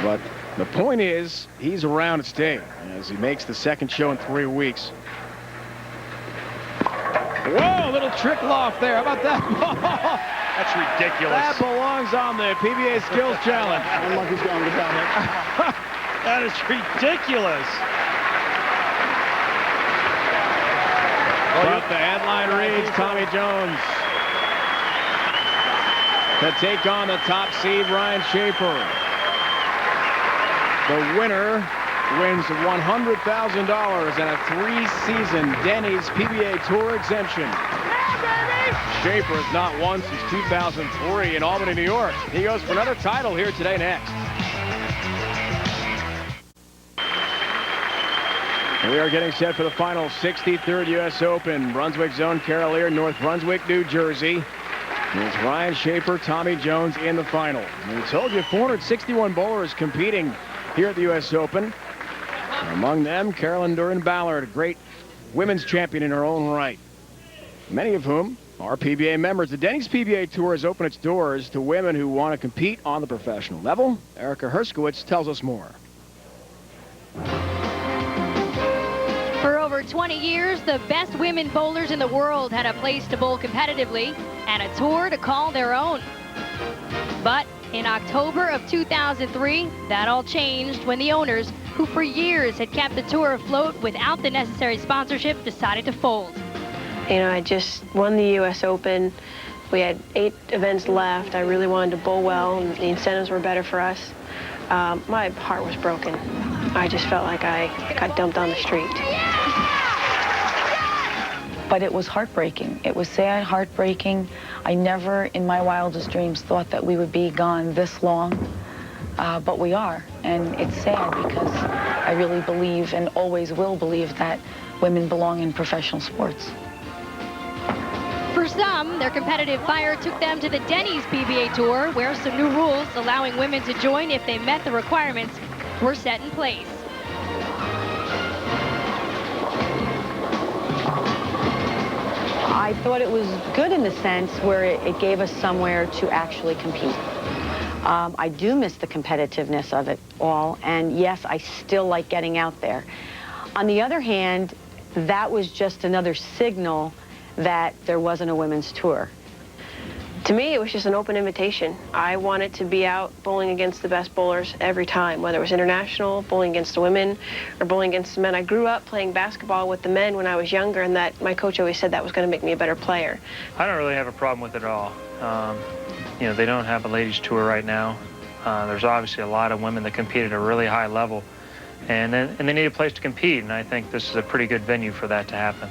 But the point is, he's around to stay as he makes the 2nd show in 3 weeks. Whoa, little trick loft there. How about that? That's ridiculous. That belongs on the PBA Skills Challenge. Monkey's going to down there. That is ridiculous. But the headline reads, Tommy Jones to take on the top seed, Ryan Shafer. The winner wins $100,000 and a 3-season Denny's PBA Tour exemption. Shafer has not won since 2003 in Albany, New York. He goes for another title here today next. And we are getting set for the final 63rd U.S. Open. Brunswick Zone, Carolier, North Brunswick, New Jersey. It's Ryan Shafer, Tommy Jones in the final. And we told you 461 bowlers competing here at the U.S. Open. Among them, Carolyn Duran-Ballard, a great women's champion in her own right. Many of whom are PBA members. The Denny's PBA Tour has opened its doors to women who want to compete on the professional level. Erica Herskowitz tells us more. For over 20 years, the best women bowlers in the world had a place to bowl competitively and a tour to call their own. But in October of 2003, that all changed when the owners, who for years had kept the tour afloat without the necessary sponsorship, decided to fold. You know, I just won the U.S. Open. We had 8 events left. I really wanted to bowl well, and the incentives were better for us. My heart was broken. I just felt like I got dumped on the street. But it was heartbreaking. It was sad, heartbreaking. I never in my wildest dreams thought that we would be gone this long, but we are. And it's sad because I really believe and always will believe that women belong in professional sports. For some, their competitive fire took them to the Denny's PBA Tour, where some new rules allowing women to join if they met the requirements were set in place. I thought it was good in the sense where it gave us somewhere to actually compete. I do miss the competitiveness of it all, and yes, I still like getting out there. On the other hand, that was just another signal that there wasn't a women's tour. To me, it was just an open invitation. I wanted to be out bowling against the best bowlers every time, whether it was international, bowling against the women, or bowling against the men. I grew up playing basketball with the men when I was younger, and that my coach always said that was going to make me a better player. I don't really have a problem with it at all. You know, they don't have a ladies' tour right now. There's obviously a lot of women that compete at a really high level, and they need a place to compete, and I think this is a pretty good venue for that to happen.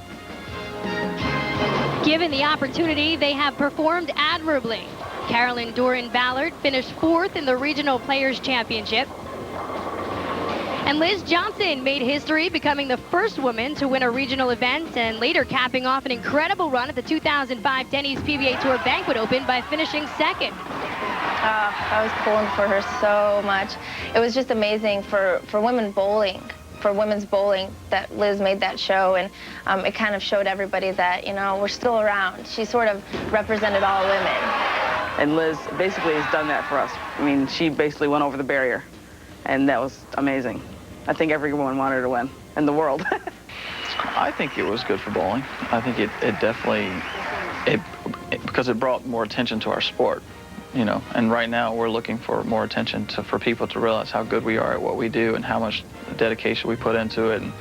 Given the opportunity, they have performed admirably. Carolyn Duran-Ballard finished 4th in the Regional Players Championship. And Liz Johnson made history, becoming the first woman to win a regional event and later capping off an incredible run at the 2005 Denny's PBA Tour Banquet Open by finishing 2nd. I was pulling for her so much. It was just amazing for women bowling. For women's bowling, that Liz made that show, and it kind of showed everybody that, you know, we're still around. She sort of represented all women. And Liz basically has done that for us. I mean, she basically went over the barrier, and that was amazing. I think everyone wanted her to win in the world. I think it was good for bowling. I think it definitely, because it brought more attention to our sport, you know. And right now we're looking for more attention for people to realize how good we are at what we do and how much dedication we put into it. And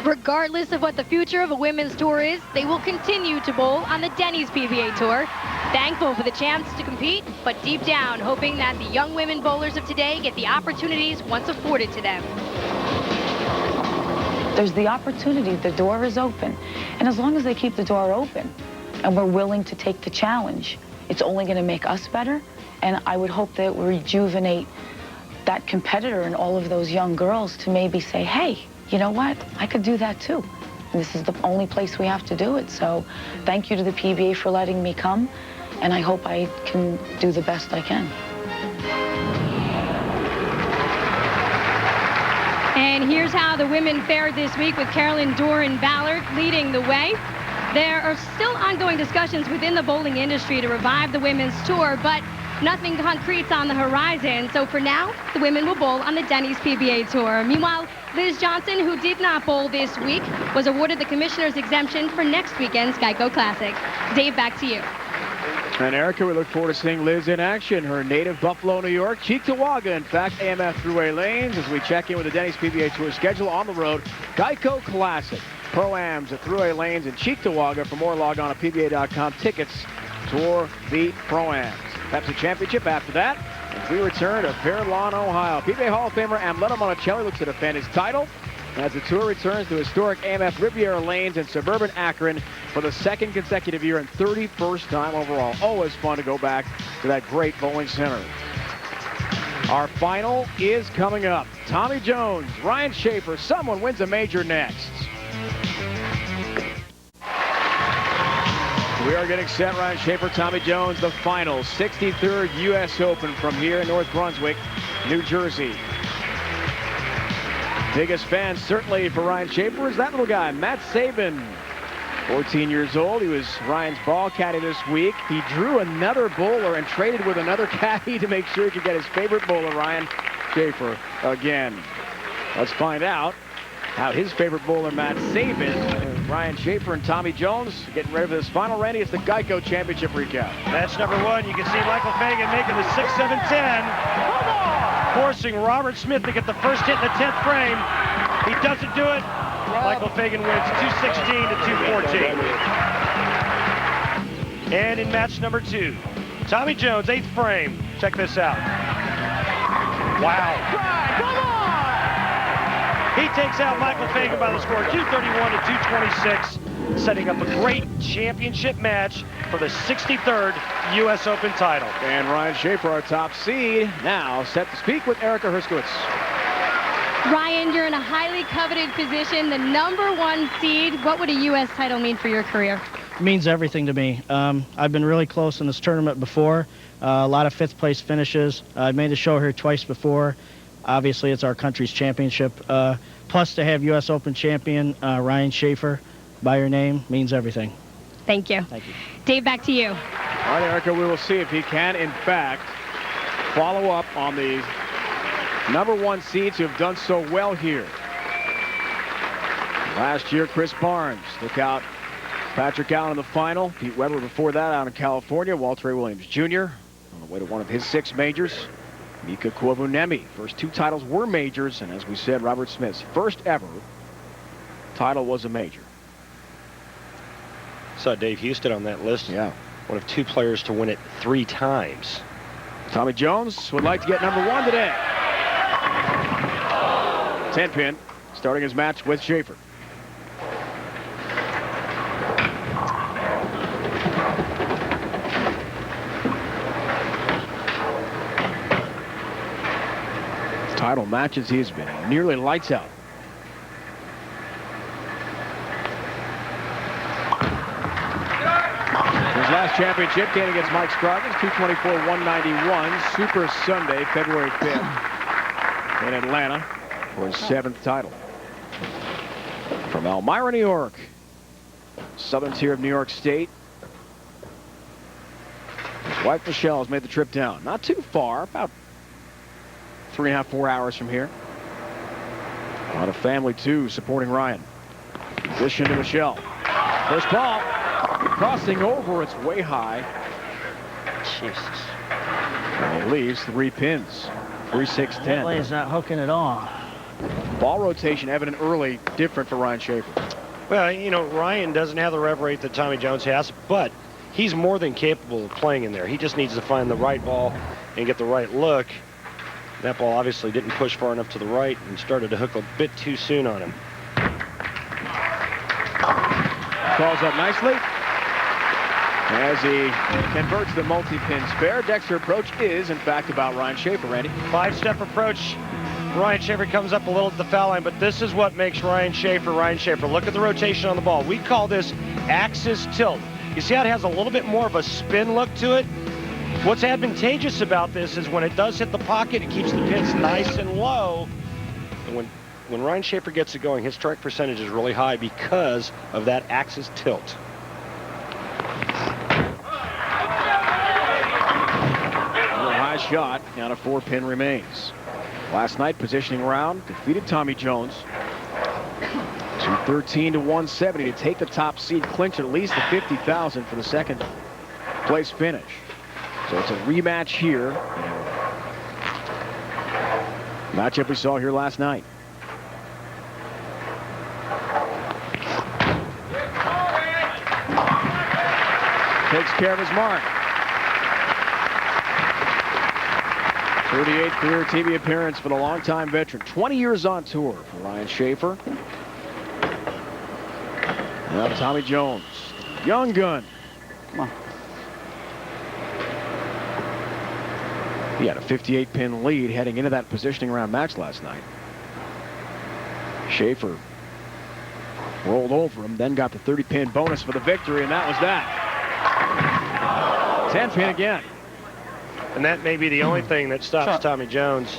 regardless of what the future of a women's tour is, they will continue to bowl on the Denny's PBA Tour. Thankful for the chance to compete, but deep down hoping that the young women bowlers of today get the opportunities once afforded to them. There's the opportunity, the door is open. And as long as they keep the door open and we're willing to take the challenge, it's only going to make us better. And I would hope that it will rejuvenate that competitor and all of those young girls to maybe say, hey, you know what? I could do that too. And this is the only place we have to do it. So thank you to the PBA for letting me come. And I hope I can do the best I can. And here's how the women fared this week with Carolyn Doran Ballard leading the way. There are still ongoing discussions within the bowling industry to revive the women's tour, but nothing concrete's on the horizon. So for now, the women will bowl on the Denny's PBA Tour. Meanwhile, Liz Johnson, who did not bowl this week, was awarded the commissioner's exemption for next weekend's Geico Classic. Dave, back to you. And Erica, we look forward to seeing Liz in action. Her native Buffalo, New York, Cheektowaga, in fact, AMF Thruway Lanes, as we check in with the Denny's PBA Tour schedule on the road. Geico Classic. Pro-Ams at Thruway Lanes and Cheektowaga. For more, log on to PBA.com. Tickets for the Pro-Ams. Pepsi Championship after that. As we return to Fair Lawn, Ohio. PBA Hall of Famer Amleto Monticelli looks to defend his title as the tour returns to historic AMF Riviera Lanes in suburban Akron for the second consecutive year and 31st time overall. Always fun to go back to that great bowling center. Our final is coming up. Tommy Jones, Ryan Shafer, someone wins a major next. We are getting set. Ryan Shafer, Tommy Jones, the final 63rd U.S. Open from here in North Brunswick, New Jersey. Biggest fan certainly for Ryan Shafer is that little guy, Matt Sabin. 14 years old. He was Ryan's ball caddy this week. He drew another bowler and traded with another caddy to make sure he could get his favorite bowler, Ryan Shafer, again. Let's find out how his favorite bowler, Matt Sabin, Ryan Shafer and Tommy Jones getting ready for this final. Randy, it's the Geico Championship recap. Match number one, you can see Michael Fagan making the 6-7-10. Forcing Robert Smith to get the first hit in the 10th frame. He doesn't do it. Michael Fagan wins 216 to 214. And in match number two, Tommy Jones, 8th frame. Check this out. Wow. Come on! He takes out Michael Fagan by the score 231 to 226, setting up a great championship match for the 63rd U.S. Open title. And Ryan Shafer, our top seed, now set to speak with Erica Herskowitz. Ryan, you're in a highly coveted position, the #1 seed. What would a U.S. title mean for your career? It means everything to me. I've been really close in this tournament before. A lot of 5th place finishes. I've made the show here twice before. Obviously, it's our country's championship. Plus, to have U.S. Open champion Ryan Shafer by your name means everything. Thank you. Thank you. Dave, back to you. All right, Erica, we will see if he can, in fact, follow up on the #1 seeds who have done so well here. Last year, Chris Barnes took out Patrick Allen in the final. Pete Weber before that out in California. Walter A. Williams Jr. on the way to one of his 6 majors. Mika Kuavunemi. First 2 titles were majors, and as we said, Robert Smith's first ever title was a major. Saw Dave Houston on that list. Yeah. One of 2 players to win it 3 times. Tommy Jones would like to get #1 today. 10-pin, starting his match with Shafer. Title matches he's been nearly lights out. His last championship game against Mike Scroggins, 224-191, Super Sunday, February 5th in Atlanta for his 7th title. From Elmira, New York, southern tier of New York State. His wife Michelle has made the trip down. Not too far, about 3.5, 4 hours from here. A lot of family, too, supporting Ryan. Position to Michelle. First ball. Crossing over. It's way high. Jesus. And he leaves 3 pins. 3-6-10. Bentley is not hooking it on. Ball rotation evident early. Different for Ryan Shafer. Well, you know, Ryan doesn't have the rev rate that Tommy Jones has, but he's more than capable of playing in there. He just needs to find the right ball and get the right look. That ball obviously didn't push far enough to the right and started to hook a bit too soon on him. Calls up nicely as he converts the multi-pin spare. Dexter approach is, in fact, about Ryan Shafer, Randy. 5-step approach. Ryan Shafer comes up a little at the foul line, but this is what makes Ryan Shafer Ryan Shafer. Look at the rotation on the ball. We call this axis tilt. You see how it has a little bit more of a spin look to it? What's advantageous about this is when it does hit the pocket, it keeps the pins nice and low. And when Ryan Shafer gets it going, his strike percentage is really high because of that axis tilt. Another high shot, and a 4-pin remains. Last night, positioning round, defeated Tommy Jones. 213 to 170 to take the top seed, clinch at least the $50,000 for the second place finish. So it's a rematch here. Matchup we saw here last night. Takes care of his mark. 38th career TV appearance for the longtime veteran. 20 years on tour for Ryan Shafer. Now Tommy Jones, young gun. Come on. He had a 58-pin lead heading into that positioning round match last night. Shafer rolled over him, then got the 30-pin bonus for the victory, and that was that. 10-pin again. And that may be the only thing that stops Tommy Jones.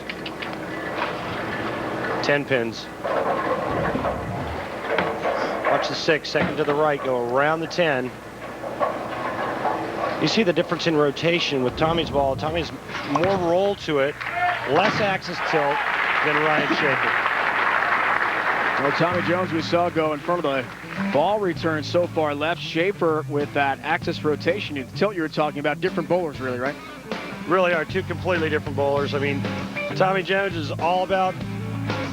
10 pins. Watch the 6, second to the right, go around the 10. You see the difference in rotation with Tommy's ball. Tommy's more roll to it, less axis tilt than Ryan Shafer. Well, Tommy Jones we saw go in front of the ball return so far left. Shafer with that axis rotation, the tilt you were talking about, different bowlers really, right? Really are two completely different bowlers. I mean, Tommy Jones is all about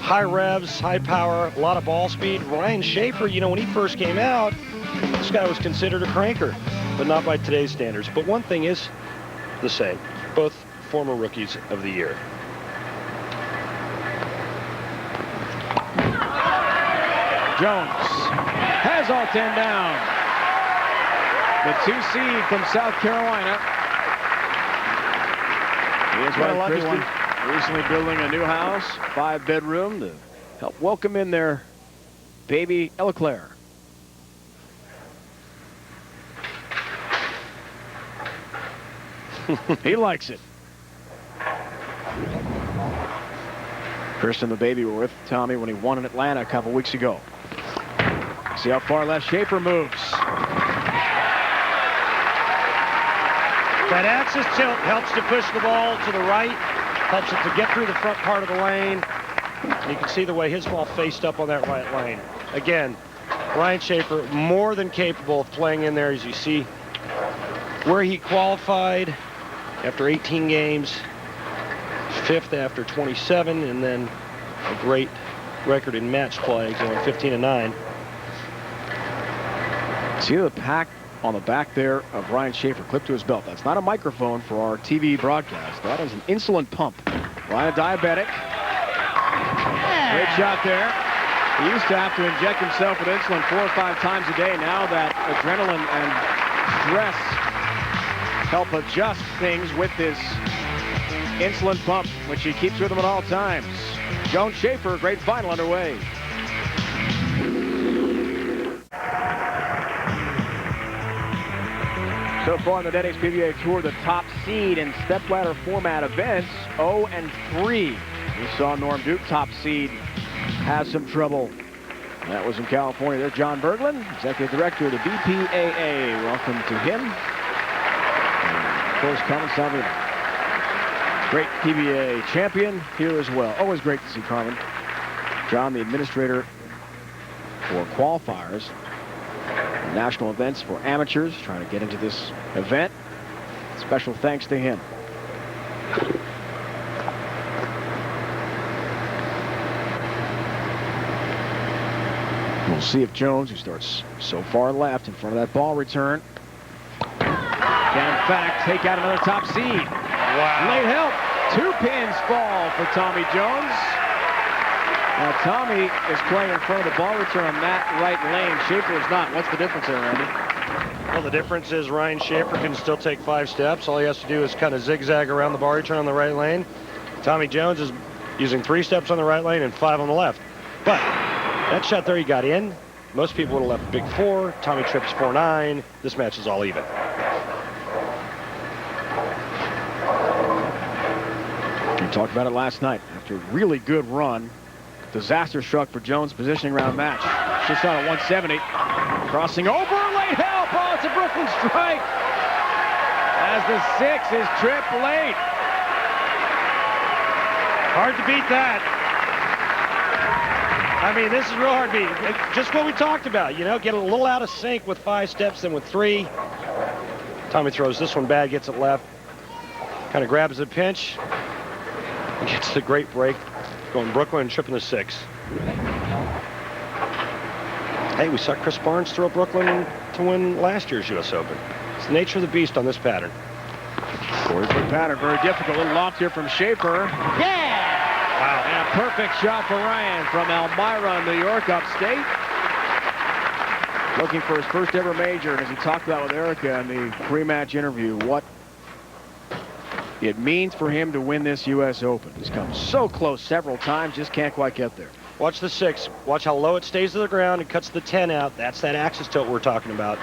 high revs, high power, a lot of ball speed. Ryan Shafer, you know, when he first came out, this guy was considered a cranker, but not by today's standards. But one thing is the same. Both former rookies of the year. Jones has all 10 down. The 2 seed from South Carolina. He is What a lucky Christie, recently building a new house, 5-bedroom, to help welcome in their baby Ella Claire. He likes it. Kristen and the baby were with Tommy when he won in Atlanta a couple weeks ago. See how far left Shafer moves. That axis tilt helps to push the ball to the right, helps it to get through the front part of the lane. And you can see the way his ball faced up on that right lane. Again, Ryan Shafer more than capable of playing in there, as you see where he qualified after 18 games, 5th after 27, and then a great record in match play, going 15-9. See the pack on the back there of Ryan Shafer clipped to his belt. That's not a microphone for our TV broadcast. That is an insulin pump. Ryan, diabetic. Great shot there. He used to have to inject himself with insulin 4 or 5 times a day. Now that adrenaline and stress help adjust things with this insulin pump, which he keeps with him at all times. Jones Shafer, great final underway. So far in the Denny's PBA Tour, the top seed in stepladder format events, 0-3. We saw Norm Duke, top seed, has some trouble. That was in California. There's John Berglund, Executive Director of the BPAA. Welcome to him. course, Carmen Salvino. Great PBA champion here as well. Always great to see Carmen. John, the administrator for qualifiers, national events for amateurs, trying to get into this event. Special thanks to him. We'll see if Jones, who starts so far left in front of that ball return, can in fact take out another top seed. Wow. Late help. 2 pins fall for Tommy Jones. Now Tommy is playing in front of the ball return on that right lane. Shafer is not. What's the difference there, Randy? Well, the difference is Ryan Shafer can still take 5 steps. All he has to do is kind of zigzag around the ball return on the right lane. Tommy Jones is using 3 steps on the right lane and 5 on the left. But that shot there, he got in. Most people would have left big 4. Tommy trips 4-9. This match is all even. We talked about it last night. After a really good run, disaster struck for Jones, positioning round match. Just on a 170. Crossing over, late help. Oh, it's a Brooklyn strike. As the 6 is tripped late. Hard to beat that. I mean, this is real hard to beat. Just what we talked about, you know, get a little out of sync with 5 steps than with 3. Tommy throws this one bad, gets it left. Kind of grabs the pinch. Gets the great break. Going Brooklyn and tripping the 6. Hey, we saw Chris Barnes throw Brooklyn to win last year's U.S. Open. It's the nature of the beast on this pattern. 40-foot pattern, very difficult. A little loft here from Shafer. Yeah! Wow. And a perfect shot for Ryan from Elmira, New York, upstate. Looking for his first ever major. And as he talked about with Erica in the pre-match interview, what it means for him to win this U.S. Open. He's come so close several times, just can't quite get there. Watch the 6. Watch how low it stays to the ground and cuts the 10 out. That's that axis tilt we're talking about.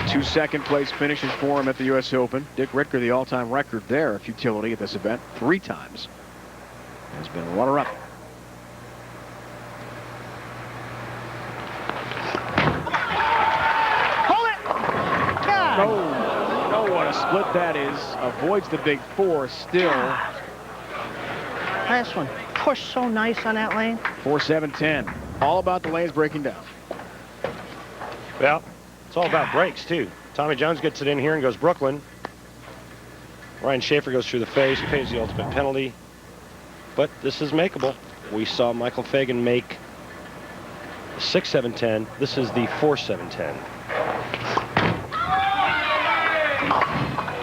2 second-place finishes for him at the U.S. Open. Dick Ritker, the all-time record there of futility at this event, 3 times. Has been a runner-up. Hold it! God. No, what a split that is. Avoids the big 4 still. Last one. Pushed so nice on that lane. 4-7-10. All about the lanes breaking down. Well, it's all about breaks, too. Tommy Jones gets it in here and goes Brooklyn. Ryan Shafer goes through the face, pays the ultimate penalty. But this is makeable. We saw Michael Fagan make 6-7-10. This is the 4-7-10.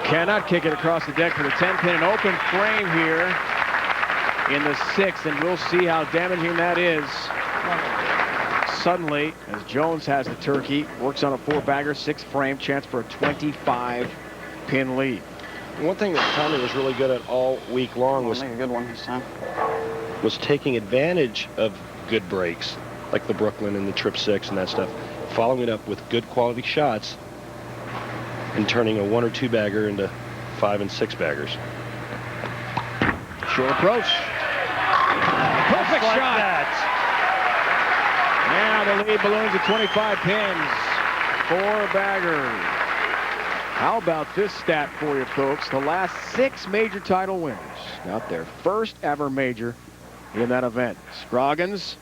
Cannot kick it across the deck for the 10-pin. An open frame here in the 6th, and we'll see how damaging that is. Suddenly, as Jones has the turkey, works on a 4-bagger, 6th frame, chance for a 25-pin lead. One thing that Tommy was really good at all week long was make a good one this time. Was taking advantage of good breaks, like the Brooklyn and the Trip 6 and that stuff, following it up with good quality shots and turning a 1 or 2 bagger into 5 and 6 baggers. Short approach. Perfect like shot. That. Now the lead balloons at 25 pins. 4 baggers. How about this stat for you, folks? The last 6 major title winners got their first ever major in that event. Scroggins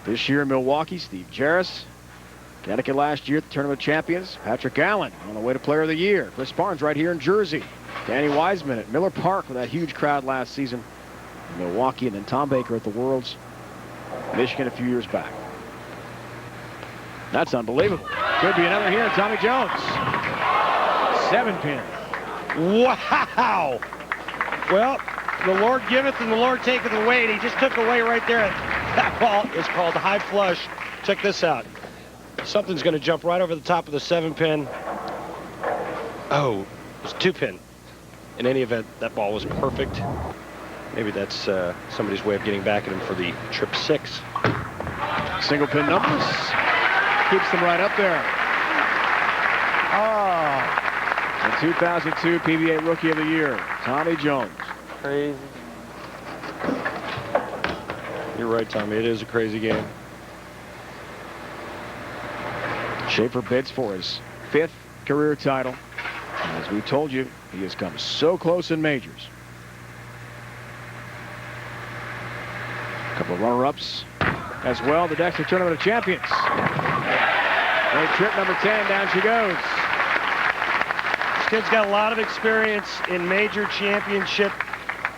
this year in Milwaukee. Steve Jarris. Connecticut last year at the Tournament of Champions. Patrick Allen on the way to Player of the Year. Chris Barnes right here in Jersey. Danny Wiseman at Miller Park with that huge crowd last season in Milwaukee. And then Tom Baker at the Worlds, Michigan a few years back. That's unbelievable. Could be another here in Tommy Jones. 7-pin. Wow. Well, the Lord giveth and the Lord taketh away. And he just took away right there. That ball is called high flush. Check this out. Something's going to jump right over the top of the 7-pin. Oh, it's 2-pin. In any event, that ball was perfect. Maybe that's somebody's way of getting back at him for the Trip 6. Single pin numbers. Keeps them right up there. The 2002 PBA Rookie of the Year, Tommy Jones. Crazy. You're right, Tommy. It is a crazy game. Shafer bids for his 5th career title. As we told you, he has come so close in majors. A couple of runner-ups as well. The Dexter Tournament of Champions. Great trip number 10. Down she goes. This kid's got a lot of experience in major championship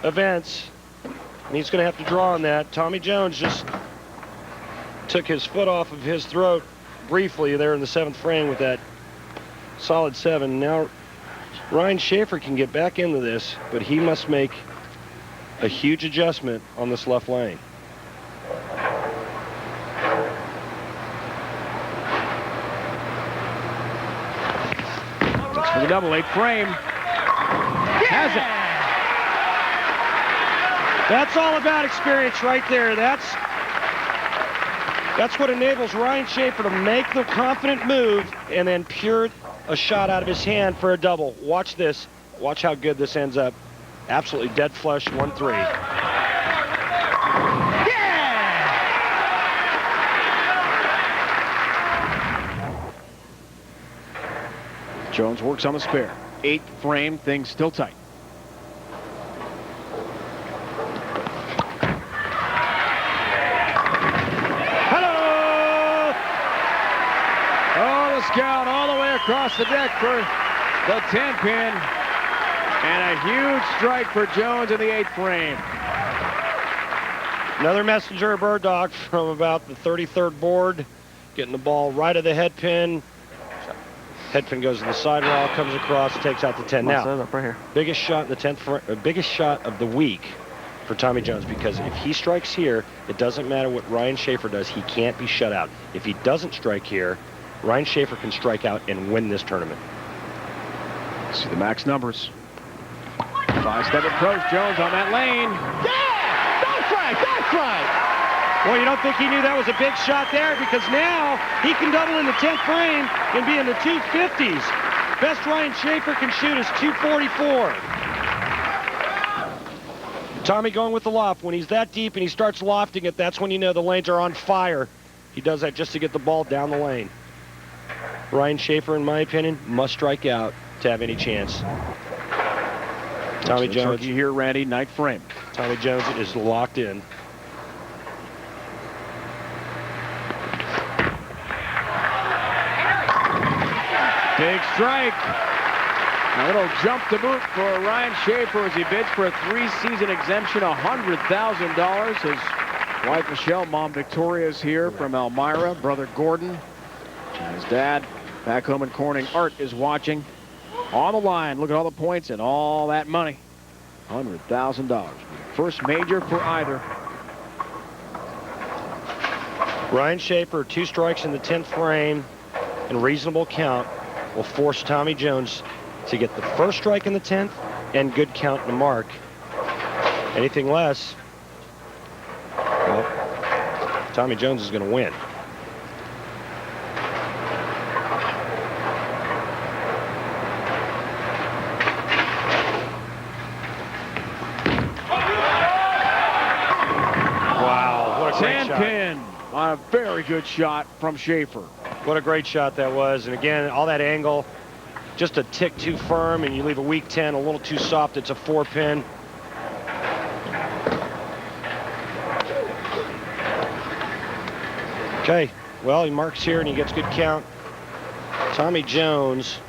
events, and he's going to have to draw on that. Tommy Jones just took his foot off of his throat briefly there in the 7th frame with that solid 7. Now Ryan Shafer can get back into this, but he must make a huge adjustment on this left lane. For the double 8 frame. Has it. That's all about experience right there. That's what enables Ryan Shafer to make the confident move and then pure a shot out of his hand for a double. Watch this. Watch how good this ends up. Absolutely dead flush, 1-3. Jones works on the spare. 8th frame, things still tight. Hello! Oh, the scout all the way across the deck for the 10-pin. And a huge strike for Jones in the 8th frame. Another messenger bird dog from about the 33rd board. Getting the ball right of the head pin. Head pin goes to the sidewall, comes across, takes out the 10. Now, right here. biggest shot in the 10th, biggest shot of the week for Tommy Jones, because if he strikes here, it doesn't matter what Ryan Shafer does. He can't be shut out. If he doesn't strike here, Ryan Shafer can strike out and win this tournament. See the max numbers. 5-step approach. Jones on that lane. Yeah! Don't strike! Don't strike! Well, you don't think he knew that was a big shot there, because now he can double in the 10th frame and be in the 250s. Best Ryan Shafer can shoot is 244. Tommy going with the loft. When he's that deep and he starts lofting it, that's when you know the lanes are on fire. He does that just to get the ball down the lane. Ryan Shafer, in my opinion, must strike out to have any chance. Tommy Jones. You hear Randy, 9th frame. Tommy Jones is locked in. Big strike. A little jump to boot for Ryan Shafer as he bids for a 3-season exemption, $100,000. His wife Michelle, mom Victoria is here from Elmira. Brother Gordon and his dad back home in Corning. Art is watching. On the line, look at all the points and all that money. $100,000. First major for either. Ryan Shafer, 2 strikes in the 10th frame and reasonable count will force Tommy Jones to get the first strike in the 10th and good count in the mark. Anything less, well, Tommy Jones is going to win. Wow, what a great shot. 10-pin on a very good shot from Shafer. What a great shot that was. And again, all that angle, just a tick too firm, and you leave a weak 10 a little too soft. It's a 4-pin. Okay, well, he marks here and he gets good count. Tommy Jones,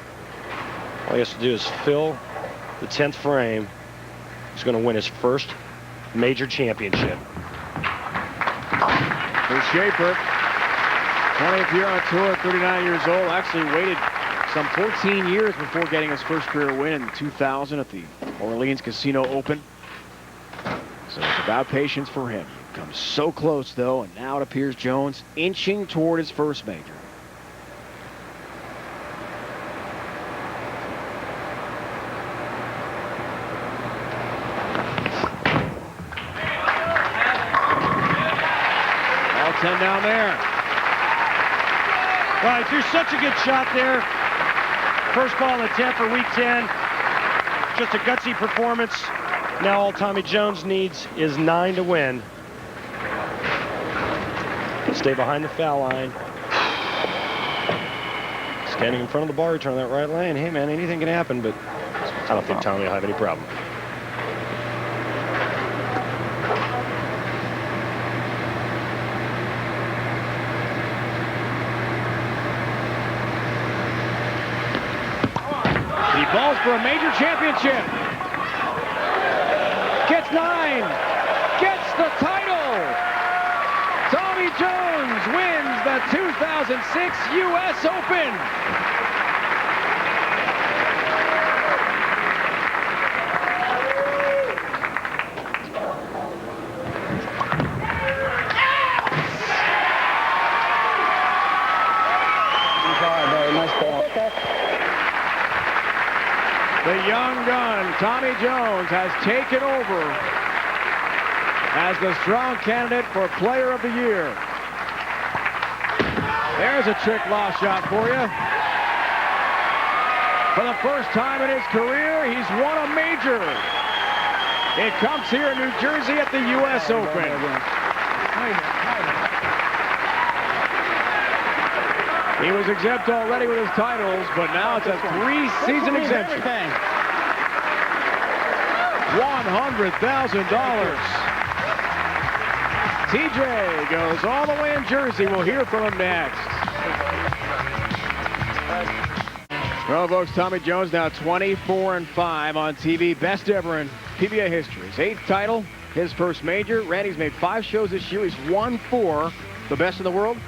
all he has to do is fill the 10th frame. He's going to win his first major championship. For Shafer, 20th year on tour, 39 years old. Actually waited some 14 years before getting his first career win in 2000 at the Orleans Casino Open. So it's about patience for him. He comes so close, though, and now it appears Jones inching toward his first major. All 10 down there. Right, there's such a good shot there. First ball in the 10th for week 10. Just a gutsy performance. Now all Tommy Jones needs is 9 to win. Stay behind the foul line. Standing in front of the bar, turn that right lane. Hey, man, anything can happen, but I don't think Tommy will have any problem. He balls for a major championship. Gets 9. Gets the title. Tommy Jones wins the 2006 U.S. Open. The young gun, Tommy Jones, has taken over as the strong candidate for Player of the Year. There's a trick loss shot for you. For the first time in his career, he's won a major. It comes here in New Jersey at the U.S. Open. He was exempt already with his titles, but now it's a 3-season exemption. $100,000. TJ goes all the way in Jersey. We'll hear from him next. Well, folks, Tommy Jones now 24-5 on TV. Best ever in PBA history. His 8th title, his first major. Randy's made 5 shows this year. He's won 4. The best in the world?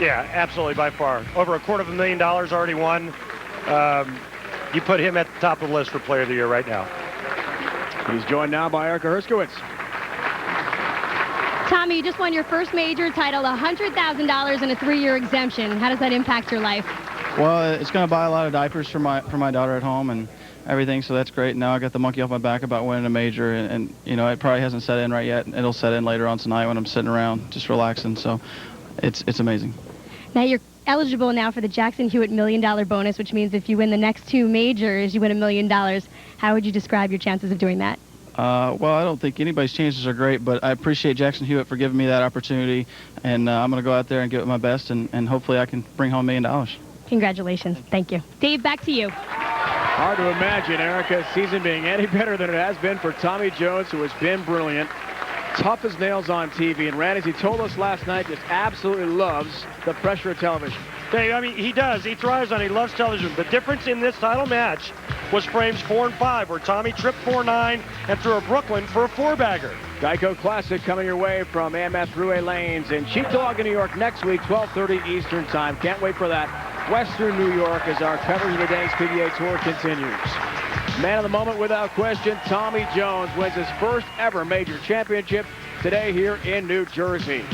Yeah, absolutely, by far. Over $250,000 already won. You put him at the top of the list for Player of the Year right now. He's joined now by Erica Herskowitz. Tommy, you just won your first major title, $100,000 and a 3-year exemption. How does that impact your life? Well, it's going to buy a lot of diapers for my daughter at home and everything, so that's great. Now I got the monkey off my back about winning a major, and you know, it probably hasn't set in right yet. It'll set in later on tonight when I'm sitting around just relaxing, so it's amazing. Now you're eligible now for the Jackson Hewitt $1 million bonus, which means if you win the next 2 majors, you win $1 million. How would you describe your chances of doing that? Well, I don't think anybody's chances are great, but I appreciate Jackson Hewitt for giving me that opportunity, and I'm going to go out there and give it my best, and hopefully I can bring home $1 million. Congratulations. Thank you. Dave, back to you. Hard to imagine Erica's season being any better than it has been for Tommy Jones, who has been brilliant. Tough as nails on TV. And Randy, as he told us last night, just absolutely loves the pressure of television. Dave, I mean, he does. He thrives on it. He loves television. The difference in this title match was frames 4 and 5, where Tommy tripped 4-9 and threw a Brooklyn for a 4-bagger. Geico Classic coming your way from AMF Thruway Lanes in Cheektowaga, New York next week, 12:30 Eastern Time. Can't wait for that. Western New York as our coverage of the Denny's PBA Tour continues. Man of the moment without question, Tommy Jones wins his first ever major championship today here in New Jersey.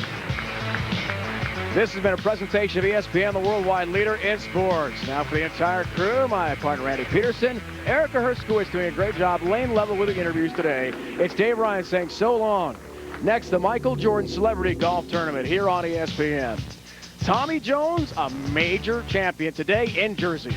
This has been a presentation of ESPN, the worldwide leader in sports. Now for the entire crew, my partner Randy Peterson, Erica Herskowitz doing a great job, lane level with the interviews today. It's Dave Ryan saying so long. Next, the Michael Jordan Celebrity Golf Tournament here on ESPN. Tommy Jones, a major champion today in Jersey.